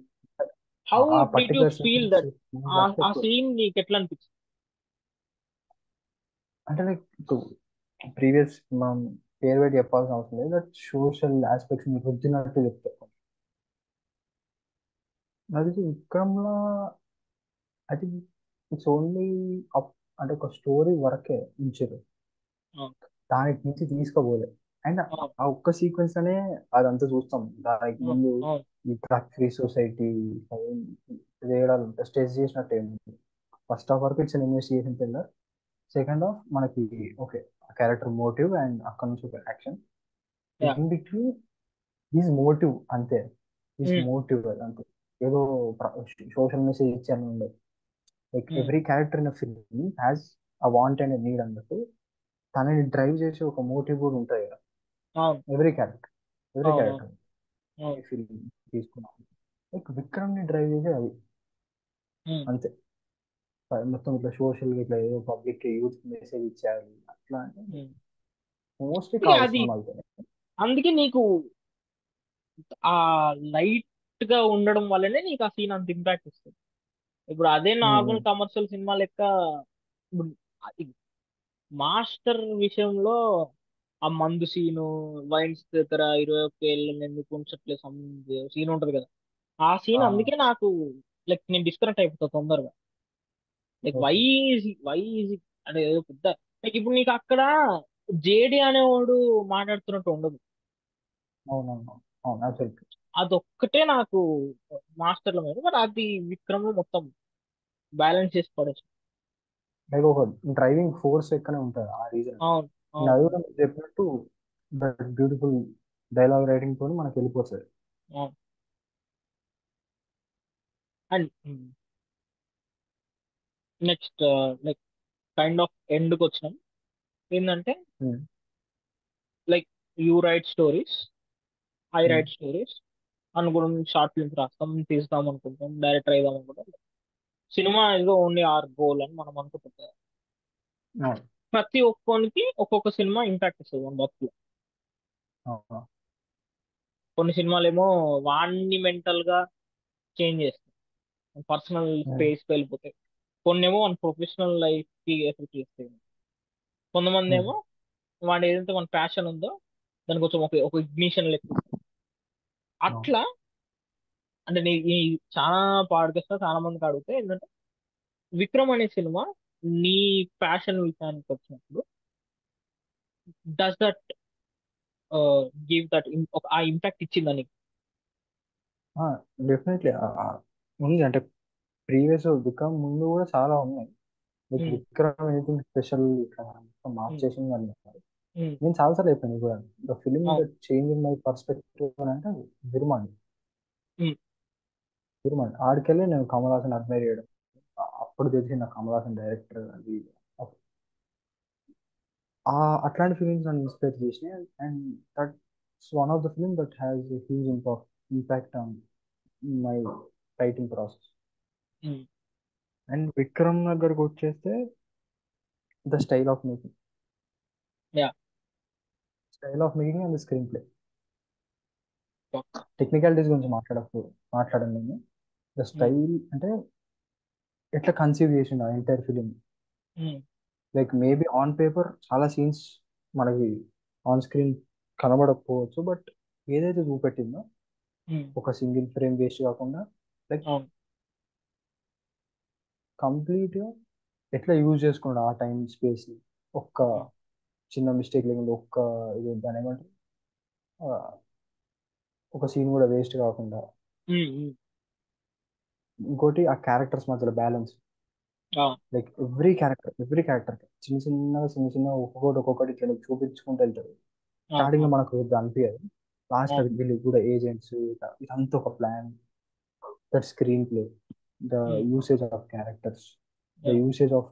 S1: How
S2: uh
S1: did you
S2: particular
S1: feel
S2: sequence
S1: that uh
S2: ఎక్కువ.
S1: సీన్ నీకు ఎట్లా అనిపించింది?
S2: అంటే లైక్ ప్రీవియస్ మనం పేరు పెట్టి చెప్పాల్సిన అవసరం లేదు, దట్ సోషల్ ఆస్పెక్ట్స్ మీకు వచ్చినట్టు చెప్తారు. అది విక్రమ్లో అది ఇట్స్ ఓన్లీ అప్, అంటే ఒక స్టోరీ వరకే ఉంచారు,
S1: అవును,
S2: దానికి మించి తీసుకోపోలేదు. అండ్
S1: అవును,
S2: ఆ ఒక్క సీక్వెన్స్ అనే అదంతా చూస్తాం. దానికి
S1: అవును,
S2: ముందు
S1: అవును,
S2: ఈ డ్రగ్ ఫ్రీ సొసైటీ చేయడాలు స్టేజ్ చేసినట్టు ఏమి. ఫస్ట్ హాఫ్ వరకు it's investigation thriller, second half మనకి ఓకే క్యారెక్టర్ మోటివ్ అండ్ అక్కడ నుంచి ఒక action.
S1: Yeah,
S2: in between is motive అంతే, ఈజ్
S1: ఉమ్,
S2: మోటివ్ అంతే. ఏదో సోషల్ మెసేజ్ ఇచ్చాను ఉండదు. Like
S1: um,
S2: every character in film has a want and need అన్నట్టు తనని డ్రైవ్ చేసే ఒక మోటివ్ కూడా ఉంటుంది కదా.
S1: అవును,
S2: ఎవ్రీ క్యారెక్టర్, ఎవ్రీ
S1: అవును,
S2: క్యారెక్టర్
S1: అవును,
S2: ఫిల్మ్ తీసుకున్నాం. లైక్ విక్రమ్ ని డ్రైవ్ చేసే అది
S1: ఉమ్.
S2: అంతే. మొత్తం ఇట్లా సోషల్ ఇట్లా ఏదో పబ్లిక్ యూత్ మెసేజ్ ఇచ్చేయాలి అట్లా అంటే
S1: ఉమ్.
S2: మోస్ట్లీ
S1: అందుకే
S2: కాదు
S1: అది
S2: సినిమాలతో.
S1: అందుకే నీకు ఆ లైట్ గా ఉండడం వల్లనే నీకు ఆ సీన్ అంత ఇంపాక్ట్ ఇస్తుంది. ఇప్పుడు అదే నార్మల్ కమర్షియల్ సినిమా లెక్క, ఇప్పుడు మాస్టర్ విషయంలో ఆ మందు సీను, వైన్స్ దగ్గర 21 ఏళ్ళని ఎందుకు ఉంచట్లేదు సీన్ ఉంటది కదా. ఆ సీన్ అందుకే నాకు లైక్ నేను డిస్కనెక్ట్ అయిపోతా తొందరగా. Like why
S2: okay.
S1: వై అంటే ఏదో పెద్ద, లైక్ ఇప్పుడు నీకు అక్కడ జేడి అనేవాడు మాట్లాడుతున్నట్టు ఉండదు.
S2: అవునవును, అవును అసలు
S1: అదొక్కటే నాకు మాస్టర్ల మీద, బట్ అది విక్రమ్ మొత్తం బ్యాలెన్స్ చేసి పడేసి.
S2: లైక్ ఒక డ్రైవింగ్ ఫోర్స్ ఎక్కనే ఉంటుంది ఆ రీజన్.
S1: అవును,
S2: అండ్ అది
S1: అవును,
S2: కూడా మీరు చెప్పినట్టు దట్ బ్యూటిఫుల్ డైలాగ్ రైటింగ్ తోని మనకి వెళ్ళిపోతుంది.
S1: అవును. And next like kind of ఎండ్కి వచ్చినాం. ఏంటంటే like you write stories, I write stories, అనుకున్నాం షార్ట్ ఫిల్మ్స్ రాస్తాం, తీస్తాం అనుకుంటాం, డైరెక్టర్ అయిదాం అనుకుంటాం. సినిమా ఇస్ ఓన్లీ ఆర్ గోల్ అని మనం అనుకుంటాం. ప్రతి ఒక్కరికి ఒక్కొక్క సినిమా ఇంపాక్ట్ ఇస్తుంది మన బతుకులో. కొన్ని సినిమాలు ఏమో వాణ్ణి మెంటల్ గా చేంజ్ చేస్తాయి, పర్సనల్ స్పేస్ వెళ్ళిపోతాయి. కొన్ని ఏమో మన ప్రొఫెషనల్ లైఫ్ కి ఎఫెక్ట్ చేస్తాయి. కొంతమంది ఏమో వాడు ఏదైతే మన ప్యాషన్ ఉందో దానికి కొంచెం ఒక ఇగ్నిషన్ లెక్కిస్తాయి. అట్లా అంటే ఈ చాలా పాడ్కాస్ట్ చాలా మందికి అడిగితే ఏంటంటే, విక్రమ్ అనే సినిమా నీ ప్యాషన్ విషయానికి వచ్చినప్పుడు డస్ దట్ గివ్ దట్ ఆ ఇంపాక్ట్ ఇచ్చిందని?
S2: డెఫినెట్లీ ఉంది. అంటే ప్రీవియస్ విక్రమ్ ముందు కూడా చాలా ఉన్నాయి. లైక్
S1: ఉమ్,
S2: విక్రమ్ ఎనీథింగ్ స్పెషల్ ఇట్లా
S1: ఉమ్,
S2: మార్చేసింది అని చెప్పారు.
S1: ఉమ్,
S2: నేను చాలాసార్లు అయిపోయింది కూడా. ద ఫిలిం
S1: అవును.
S2: That change in my perspective అని అంటే విరుమాండి.
S1: ఉమ్,
S2: విరుమాండి ఆడికెళ్ళి నేను కమల్ హాసన్ అడ్మైర్ చేయడం. అప్పుడు తెలిసి నాకు కమల్ హాసన్ డైరెక్టర్ అది. ఆ అట్లాంటి ఫిలిమ్స్ నన్ను ఇన్స్పైర్ చేసినాయి. And that's one of the film that has huge impact on my writing process.
S1: Um,
S2: and Vikram దగ్గరకు వచ్చేస్తే the
S1: yeah,
S2: style of making and screen play.
S1: పక్క.
S2: టెక్నికాలిటీస్ గురించి మాట్లాడను నేను. ద
S1: ఉమ్,
S2: స్టైల్ అంటే ఎట్లా కన్సీవ్ చేసిండు ఆ entire film.
S1: Um,
S2: like maybe on paper చాలా సీన్స్ మనకి ఆన్ స్క్రీన్ కనబడకపోవచ్చు, బట్ ఏదైతే చూపెట్టిందో
S1: ఉమ్,
S2: ఒక సింగిల్ ఫ్రేమ్ వేస్ట్ కాకుండా లైక్
S1: అవును.
S2: కంప్లీట్గా ఎట్లా యూజ్ చేసుకున్నాడు ఆ టైం స్పేస్. ఒక్క
S1: ఉమ్,
S2: చిన్న మిస్టేక్ లేకుండా ఇది దాని ఏమంటారు, ఆ, ఒక సీన్ కూడా వేస్ట్ కాకుండా.
S1: ఉమ్, ఉమ్,
S2: ఇంకోటి ఆ క్యారెక్టర్స్ మధ్యలో బ్యాలెన్స్.
S1: అవును.
S2: లైక్ ఎవ్రీ క్యారెక్టర్ చిన్న చిన్న ఒక్కొక్కటి ఇట్లా నీకు చూపించుకుంటూ వెళ్తారు. స్టార్టింగ్ లో మనకు పెద్ద అనిపించదు, లాస్ట్
S1: అవును.
S2: వీళ్ళు కూడా ఏజెంట్స్ ఇదంతా ఒక plan. That screen play, the
S1: um,
S2: usage of characters, the
S1: yeah,
S2: usage of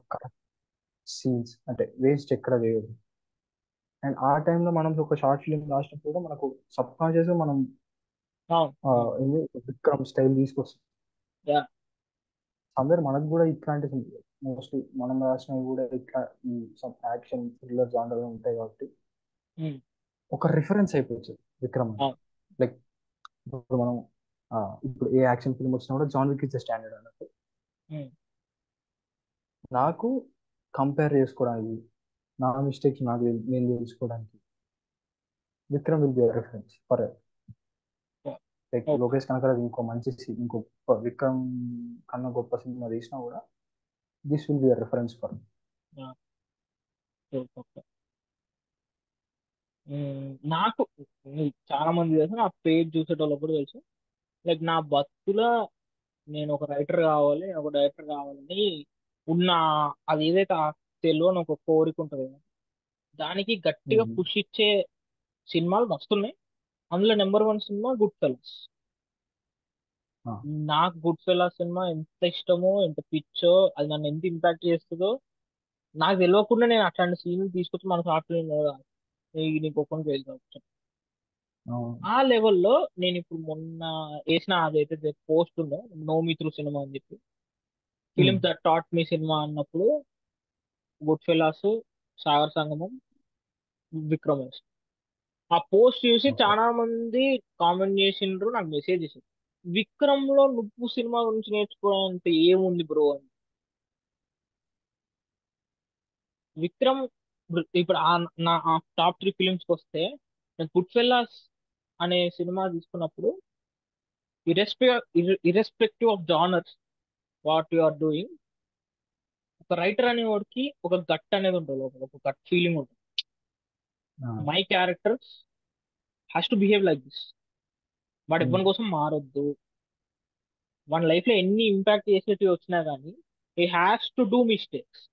S2: scenes అంటే వేస్ట్ ఎక్కడ చేయదు. అండ్ ఆ టైంలో మనం ఒక షార్ట్ ఫిల్మ్ రాసినప్పుడు కూడా మనకు సబ్ కాన్షియస్ మనం
S1: అవును. అవును.
S2: ఏంది విక్రమ్ స్టైల్ తీసుకొస్తాం.
S1: యా.
S2: అందరు మనకు కూడా ఇట్లాంటి మోస్ట్లీ మనం రాసినవి కూడా ఇట్లా ఈ సమ్ యాక్షన్ థ్రిల్లర్ జానర్ ఉంటాయి కాబట్టి
S1: ఉమ్,
S2: ఒక రిఫరెన్స్ అయిపోవచ్చు విక్రమ్ అంటే.
S1: అవును.
S2: లైక్ ఇప్పుడు మనం ఆ, ఇప్పుడు ఏ యాక్షన్ ఫిల్మ్ వచ్చినా కూడా జాన్ విక్ ఇస్ స్టాండర్డ్ అన్నట్టు.
S1: ఉమ్,
S2: నాకు కంపేర్ చేసుకోవడానికి, నా మిస్టేక్స్ నేను తెలుసుకోవడానికి Vikram will be reference for.
S1: Yeah,
S2: like
S1: okay.
S2: Lokesh Kanagaraj ఇంకో గొప్ప విక్రమ్ కన్నా గొప్ప సినిమా తీసినా కూడా this will be reference for.
S1: Yeah, okay. నాకు చాలా మంది తెలుసు, నా పేజ్ చూసేటోళ్ళకి కూడా తెలుసు. లైక్ నా బతుకులో నేను ఒక రైటర్ కావాలి, ఒక డైరెక్టర్ కావాలని ఉన్న అది ఏదైతే ఆ తెలియని ఒక కోరిక ఉంటుంది కదా, దానికి గట్టిగా పుష్ ఇచ్చే సినిమాలు మస్తున్నాయి. అందులో number one cinema good fellows. నాకు గుడ్ ఫెలోస్ సినిమా ఎంత ఇష్టమో, ఎంత పిచ్చో, అది నన్ను ఎంత ఇంపాక్ట్ చేస్తుందో నాకు తెలియకుండా నేను అట్లాంటి సీన్లు తీసుకొచ్చి మన సాఫ్ట్వేర్ నీకు ఒక్కరికి వెళ్తాను. ఆ లెవెల్లో నేను ఇప్పుడు మొన్న వేసిన అదైతే పోస్ట్ ఉందో నో మీ త్రూ సినిమా అని చెప్పి, films that taught me cinema అన్నప్పుడు గుడ్ ఫెలాస్, సాగర్ సంగమం, విక్రమేష్. ఆ పోస్ట్ చూసి
S2: ఓకే.
S1: చాలా మంది కామెంట్ చేసిండ్రు, నాకు మెసేజ్ చేసిండ్రు, విక్రమ్ లో నువ్వు సినిమా గురించి నేర్చుకోవాలంటే ఏముంది బ్రో అని. విక్రమ్ ఇప్పుడు నా టాప్ త్రీ ఫిలిమ్స్కి వస్తే, గుడ్ ఫెల్లాస్ అనే సినిమా తీసుకున్నప్పుడు irrespective of genres what you are doing, ఒక రైటర్ అనే వాడికి ఒక గట్ అనేది ఉంటుంది, ఒక గట్ ఫీలింగ్ ఉంటుంది. My character has to behave like this. వాడు ఇవ్వని కోసం మారొద్దు. వాడి లైఫ్ లో ఎన్ని ఇంపాక్ట్ చేసేటివి వచ్చినా కానీ he has to do mistakes.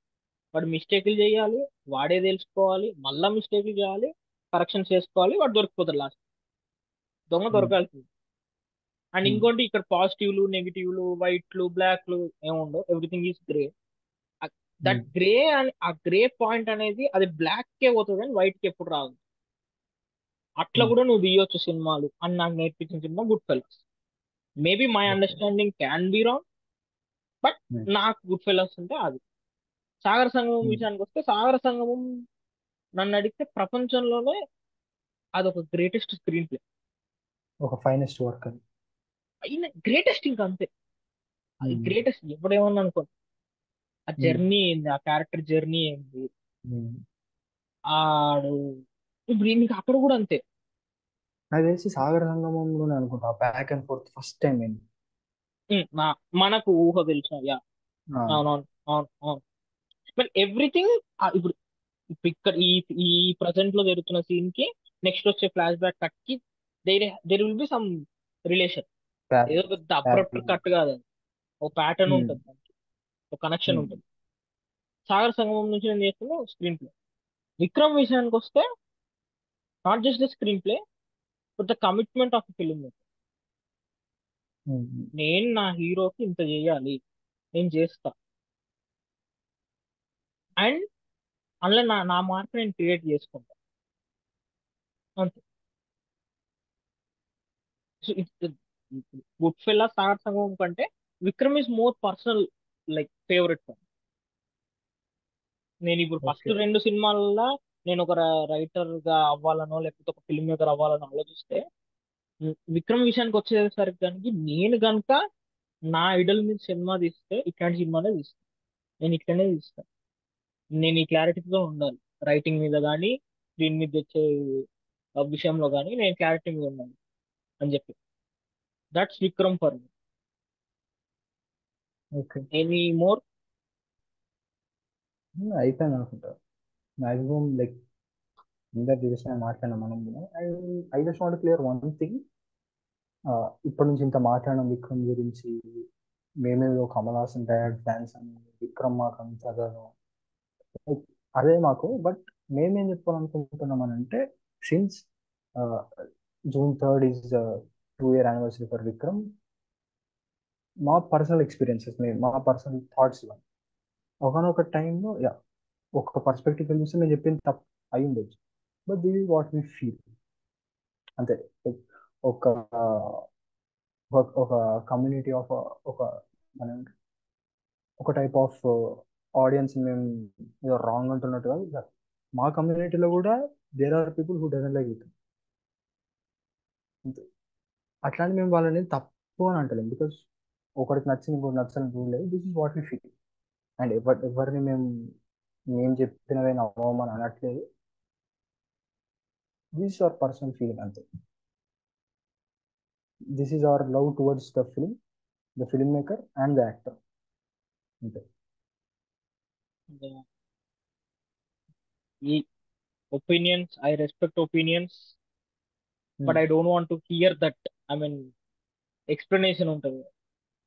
S1: వాడు మిస్టేక్లు చేయాలి, వాడే తెలుసుకోవాలి, మళ్ళా మిస్టేక్లు చేయాలి, కరెక్షన్ చేసుకోవాలి, వాడు దొరికిపోతాడు లాస్ట్. దొంగ దొరకాల్సింది. అండ్ ఇంకోటి ఇక్కడ పాజిటివ్లు నెగిటివ్లు వైట్లు బ్లాక్లు ఏముండవు, everything is grey. That grey అని ఆ గ్రే పాయింట్ అనేది అది బ్లాక్ కే పోతుంది కానీ వైట్ కి ఎప్పుడు రాదు. అట్లా కూడా నువ్వు తీయొచ్చు సినిమాలు అని నాకు నేర్పించిన cinema good fellows. Maybe my
S2: okay.
S1: Understanding can be wrong, but నాకు గుడ్ ఫెలోస్ అంటే అది. సాగర సంగమం విషయానికి వస్తే సాగర సంగమం నన్ను అడిగితే ప్రపంచంలోనే అదొక గ్రేటెస్ట్ స్క్రీన్ ప్లే.
S2: ఒక ఫైనెస్ట్ వర్క్ అది.
S1: అయినా గ్రేటెస్ట్ ఇంకా అంతే. అది గ్రేటెస్ట్ ఎప్పుడేమన్నా అనుకో. ఆ జర్నీ ఏంది, ఆ క్యారెక్టర్ జర్నీ ఏంది, ఆడు ఇప్పుడు నీకు అక్కడ కూడా అంతే.
S2: నాకు తెలిసి సాగర సంగమంలోనే అనుకుంటా back and fourth first time అయింది.
S1: నా మనకు ఊహ తెలిసిన యా. అవునవును, అవును అవును. బట్ ఎవ్రీథింగ్ ఇప్పుడు ఇప్పుడు ఇక్కడ ఈ ఈ ప్రజెంట్ లో జరుగుతున్న సీన్ కి నెక్స్ట్ వచ్చే ఫ్లాష్ బ్యాక్ కట్ కి there will be some relation. ఏదో పెద్ద అబ్రప్ట్ కట్ కాదు అది. ఒక ప్యాటర్న్ ఉంటుంది దానికి, ఒక కనెక్షన్ ఉంటుంది. సాగర్ సంగమం నుంచి నేను చేస్తున్న స్క్రీన్ ప్లే. విక్రమ్ విషయానికి వస్తే not just the screen play but the commitment of film. నేను నా హీరోకి ఇంత చేయాలి, నేను చేస్తా, అండ్ అందులో నా నా మార్క్ నేను క్రియేట్ చేసుకుంటా అంతే. సో గుడ్ ఫెల్లా సాగర్ సంగమం కంటే Vikram is more personal, like favourite. నేను ఇప్పుడు ఫస్ట్
S2: ఓకే.
S1: రెండు సినిమాలలో నేను ఒక రైటర్ గా అవ్వాలనో లేకపోతే ఒక ఫిల్మ్ మేకర్ అవ్వాలనో ఆలోచిస్తే, విక్రమ్ విషయానికి వచ్చేసరికి కనుక నేను గనుక నా ఐడల్ మీద సినిమా తీస్తే ఇట్లాంటి సినిమానే తీస్తాను. నేను ఇట్లనే తీస్తాను. నేను ఈ క్లారిటీతో ఉండాలి రైటింగ్ మీద కానీ స్క్రీన్ మీద తెచ్చే విషయంలో కానీ నేను క్లారిటీ మీద ఉండాలి అని చెప్పి. That's Vikram for me.
S2: Okay.
S1: Any more?
S2: అయిపోయింది అనుకుంటా మాక్సిమం లైక్ ఇంత డివిజన్ మాట్లాడినా మనం కూడా. I just want clear one thing. ఇప్పటి నుంచి ఇంత మాట్లాడిన విక్రమ్ గురించి, మేమేదో కమల్ హాసన్ డైరెక్ట్ ఫ్యాన్స్ అని, విక్రమ్ మాకు అంత అదే మాకు. బట్ మేమేం చెప్పాలనుకుంటున్నాం అని అంటే, since June 3rd is 2 year anniversary for Vikram, మా పర్సనల్ ఎక్స్పీరియన్సెస్, మా పర్సనల్ థాట్స్ ఇవన్నీ. ఒకనొక టైంలో ఒక పర్స్పెక్టివ్ చూస్తే నేను చెప్పింది తప్పు అయి ఉండొచ్చు, but this is what we feel అంతే. Like, ఒక ఒక కమ్యూనిటీ ఆఫ్ ఒక మనం ఒక టైప్ ఆఫ్ ఆడియన్స్ మేము ఏదో రాంగ్ అంటున్నట్టు కాదు. మా కమ్యూనిటీలో కూడా there are people who doesn't like it. అంతే. అట్లాంటి మేము వాళ్ళని తప్పు అని అంటలేం, బికాస్ ఒకరికి నచ్చింది ఇంకోటి నచ్చని రూల్ లేదు. This is what we feel. And ఎవరిని మేము చెప్పినవే నమ్మమని అనట్లేదు. This is our personal feeling అంతే. This is our love towards the film, the film maker and the actor అంతే.
S1: ఈ opinions, I respect opinions, but
S2: Hmm.
S1: I don't want to hear that. I mean explanation ఉంటుంది.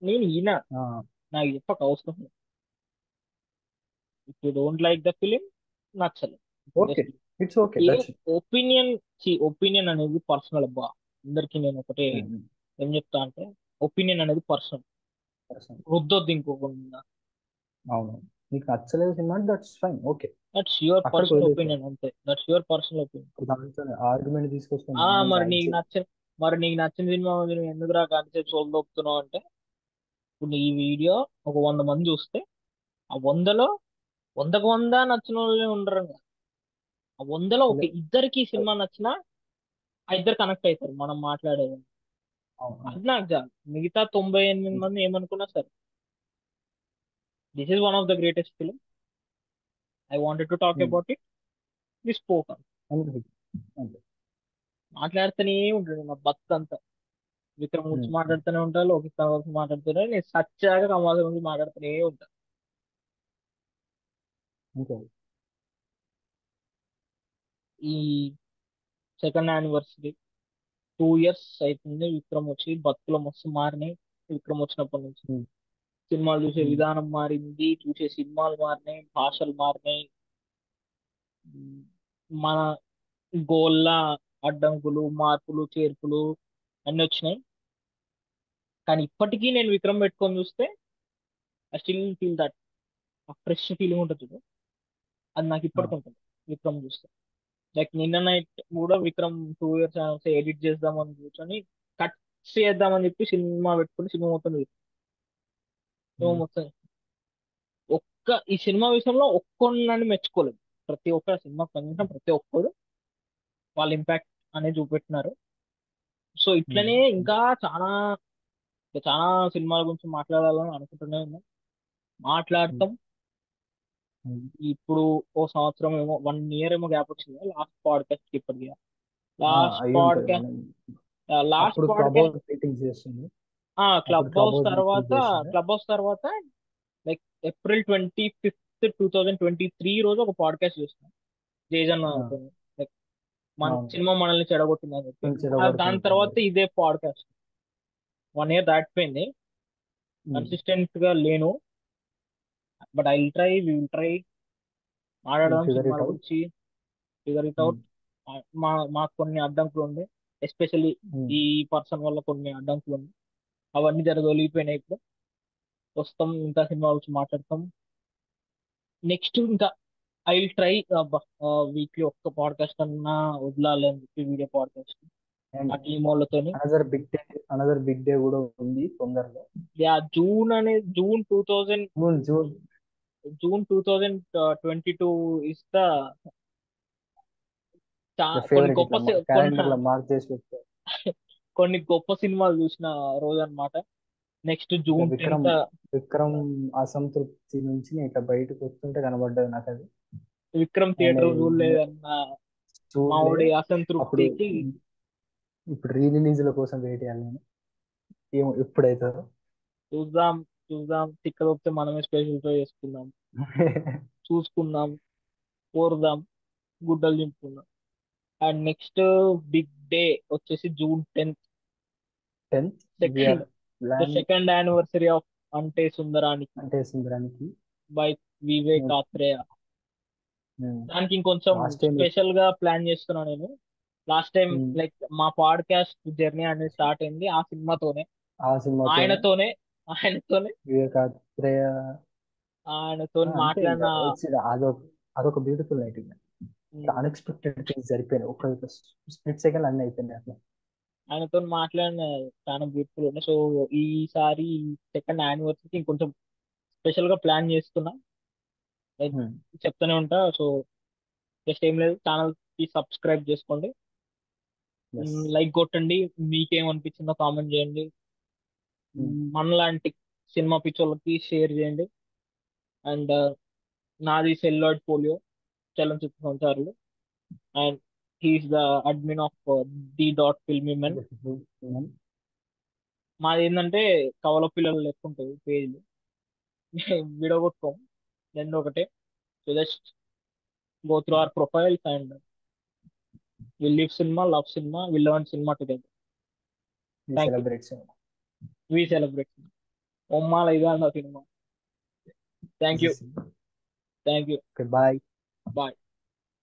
S1: నేను ఈయన
S2: Ah,
S1: నాకు చెప్పక అవసరం లేదు. If you don't like the film, నచ్చలేదు.
S2: Okay,
S1: Just
S2: it's okay,
S1: A
S2: that's
S1: opinion, opinion అనేది పర్సనల్ అబ్బా. అందరికి నేను ఒకటే ఏం చెప్తా అంటే, ఒపీనియన్ అనేది పర్సనల్.
S2: పర్సన్.
S1: రుద్దొద్దు ఇంకోకుండా.
S2: అవును, నీకు నచ్చలేదు cinema, that's fine, okay,
S1: that's your
S2: అక్కడికి
S1: పర్సనల్
S2: వదిలేసాయి.
S1: ఒపీనియన్ అంతే. That's your personal opinion.
S2: దాంతో ఆర్గ్యుమెంట్ తీసుకొస్తే
S1: ఆ
S2: మనం
S1: మరి నీకు
S2: రాయించే.
S1: నచ్చిన మరి నీకు నచ్చిన సినిమా నువ్వు ఎందుకు రా కాంతసేపు చూడదొప్పుతున్నావు అంటే, ఇప్పుడు ఈ వీడియో ఒక 100 మంది చూస్తే ఆ 100లో 100కు 100 నచ్చిన వాళ్ళే ఉండరు కదా. ఆ 100లో ఒక ఇద్దరికి సినిమా నచ్చినా ఆ ఇద్దరు కనెక్ట్ అవుతారు మనం మాట్లాడేది.
S2: అవును.
S1: అది నాకు చాలు. మిగతా 98 మంది ఏమనుకున్నా సరే. This is one of the greatest film. I wanted to talk about it. We spoke.
S2: అంతే. అంతే.
S1: మాట్లాడుతూనే ఉంటాడు నా భక్తి అంతా. విక్రమ్ గురించి మాట్లాడుతూనే ఉంటాను, లోకిత్ గురించి మాట్లాడుతూనే, నేను సచ్చాగా కమల్ గురించి మాట్లాడుతూనే ఉంటాను.
S2: అంతే.
S1: ఈ సెకండ్ యానివర్సరీ 2 years అవుతుంది విక్రమ్ వచ్చి. బతుకులో మస్తు మారినాయి విక్రమ్ వచ్చినప్పటి నుంచి. సినిమాలు చూసే విధానం మారింది, చూసే సినిమాలు మారినాయి, భాషలు మారినాయి. మన గోల్లా అడ్డంకులు, మార్పులు, చేర్పులు అన్ని వచ్చినాయి. కానీ ఇప్పటికీ నేను విక్రమ్ పెట్టుకొని చూస్తే ఐ స్టిల్ ఫీల్ దట్ ఆ ఫ్రెష్ ఫీలింగ్ ఉంటుంది చూడు, అది నాకు
S2: ఆ,
S1: ఇప్పటికి ఉంటుంది విక్రమ్ చూస్తే. లైక్ నిన్న నైట్ కూడా విక్రమ్ 2 years ఎడిట్ చేద్దామని కూర్చొని కట్ చేద్దామని చెప్పి సినిమా పెట్టుకుని సినిమా మొత్తం చూసాను. సినిమా
S2: ఉమ్,
S1: మొత్తం ఈ సినిమా విషయంలో ఒక్కడిని మెచ్చుకోలేదు. ప్రతి ఒక్క సినిమా పనిచేసిన ప్రతి ఒక్కడు వాళ్ళ ఇంపాక్ట్ అనేది చూపెట్టినారు. సో
S2: ఉమ్,
S1: ఇట్లనే ఇంకా చాలా చాలా సినిమాల గురించి మాట్లాడాలని అనుకుంటూనే ఉన్నాం,
S2: ఉమ్,
S1: మాట్లాడతాం.
S2: ఉమ్.
S1: ఇప్పుడు ఓ సంవత్సరం ఏమో 1 year ఏమో గ్యాప్ వచ్చింది లాస్ట్ పాడ్కాస్ట్ ఇప్పటికి.
S2: ఆ,
S1: లాస్ట్
S2: అయి ఉంటది
S1: పాడ్కాస్ట్
S2: మనం
S1: లాస్ట్
S2: అప్పుడు క్లబ్
S1: పాడ్కాస్ట్
S2: హౌస్ మీటింగ్స్ చేస్తుంది. అప్పుడు
S1: club
S2: club
S1: house
S2: house meetings
S1: తర్వాత
S2: చేస్తుండే.
S1: క్లబ్ హౌస్ తర్వాత లైక్ April 25th 2023 రోజు ఒక పాడ్కాస్ట్ చేసిన జేజన్
S2: ఆ,
S1: లైక్ మన
S2: అవును,
S1: సినిమా మనల్ని చెడగొట్టింది అని చెప్పి.
S2: కొంచెం
S1: దాని
S2: చెడగొడుతుంది
S1: తర్వాత
S2: అనేది.
S1: ఇదే పాడ్కాస్ట్ 1 year దాటిపోయింది.
S2: ఉమ్,
S1: కన్సిస్టెంట్ గా లేను, బట్ ఐ విల్ ట్రై మాట్లాడదాం
S2: ఫిగర్
S1: సినిమాల
S2: ఇట్ అవుట్.
S1: గురించి, ఫిగర్ ఇట్ అవుట్. మాకు కొన్ని అడ్డంకులు ఉంది, ఎస్పెషల్లీ ఈ పర్సన్ వల్ల కొన్ని అడ్డంకులు ఉంది. అవన్నీ జరగలిగిపోయినాయి. ఇప్పుడు వస్తాం ఇంకా సినిమా గురించి మాట్లాడతాం. నెక్స్ట్ ఇంకా ఐ విల్ ట్రై వీక్లీ ఒక్క పాడ్కాస్ట్ అన్నా వదలాలి అని చెప్పి, వీడియో పాడ్కాస్ట్
S2: అండ్
S1: ఆ టీం వాళ్ళతోని.
S2: అనదర్ బిగ్ డే కూడా ఉంది తొందరలో.
S1: యా జూన్ అనేది
S2: జూన్
S1: జూన్ 2022 ఇస్ ద కొన్ని
S2: ఫేవరెట్
S1: గొప్ప
S2: ఇట్లా
S1: కొన్ని
S2: క్యాలెండర్ లో మార్క్ చేసి పెట్టారు.
S1: కొన్ని గొప్ప సినిమాలు చూసిన రోజు అన్నమాట. నెక్స్ట్
S2: ఇక
S1: జూన్
S2: విక్రమ్
S1: 10th
S2: విక్రమ్ అసంతృప్తి నుంచి ఇట్లా బయటకు వస్తుంటే కనబడ్డది నాకు అది.
S1: విక్రమ్
S2: అండ్
S1: థియేటర్ చూడలేదన్న
S2: చూడలే
S1: మావుడి
S2: అప్పుడు.
S1: అసంతృప్తికి
S2: ఇప్పుడు రీ రిలీజ్ల కోసం వెయిట్ చేయాలి నేను. ఏమో ఎప్పుడైతుందో.
S1: చూద్దాం, చూద్దాం. తిక్కలొస్తే మనమే స్పెషల్ షో చేసుకుందాం, చూసుకుందాం, కోరుదాం, గుడ్డలు చింపుకుందాం. అండ్ నెక్స్ట్ బిగ్ డే వచ్చేసి June 10th,
S2: 10th
S1: second
S2: we are
S1: the
S2: plan
S1: second anniversary of అంటే సుందరానికి
S2: అంటే సింగరానికి.
S1: బై వివేక్ ఆత్రేయ. దానికి ఇంకొంచెం
S2: లాస్ట్ టైం
S1: స్పెషల్ గా ప్లాన్ చేస్తున్నాను నేను. లాస్ట్ టైం లైక్ మా పాడ్కాస్ట్ జర్నీ అనేది స్టార్ట్ అయింది ఆ సినిమాతోనే,
S2: ఆ సినిమాతోనే
S1: ఆయనతోనే ఆయనతోనే
S2: వివేకాత్రేయ.
S1: ఆయనతోని
S2: అంతే
S1: మాట్లాడిన
S2: ఇంకా అదొక అదొక బ్యూటిఫుల్ నైట్. ఇంకా
S1: ఉమ్,
S2: అన్ఎక్స్పెక్టెడ్ థింగ్స్ జరిపోయినాయి ఒక స్ప్లిట్ సెకండ్ అన్ని అయిపోయినాయి అట్లా.
S1: ఆయనతో మాట్లాడిన చాలా బ్యూటిఫుల్ ఉన్నాయి. సో ఈసారి సెకండ్ యానివర్సరీకి ఇంకొంచెం స్పెషల్ గా ప్లాన్ చేస్తున్నా. Like, చెప్తూనే ఉంటా. సో జస్ట్ ఏం లేదు, ఛానల్ కి సబ్స్క్రైబ్ చేసుకోండి,
S2: ఎస్.
S1: లైక్ కొట్టండి, మీకేమనిపించిందో కామెంట్ చేయండి, మనలాంటి సినిమా పిచ్చోళ్ళకి షేర్ చేయండి. అండ్ నాది సెల్లాయిడ్ పోలియో చలనచిత్ర సంచారులు, and he's the admin of the filmy men. మాది ఏంటంటే కవల పిల్లలు లెక్క ఉంటుంది పేజీలు, విడగొట్టుకోం, రెండు ఒకటే. So just go through our profiles and will live cinema, love cinema, will learn cinema together. Thank you.
S2: Celebrates.
S1: We celebrate. ఒమ్మాల ఇదా సినిమా. Thank you. Thank you.
S2: Okay bye.
S1: Bye.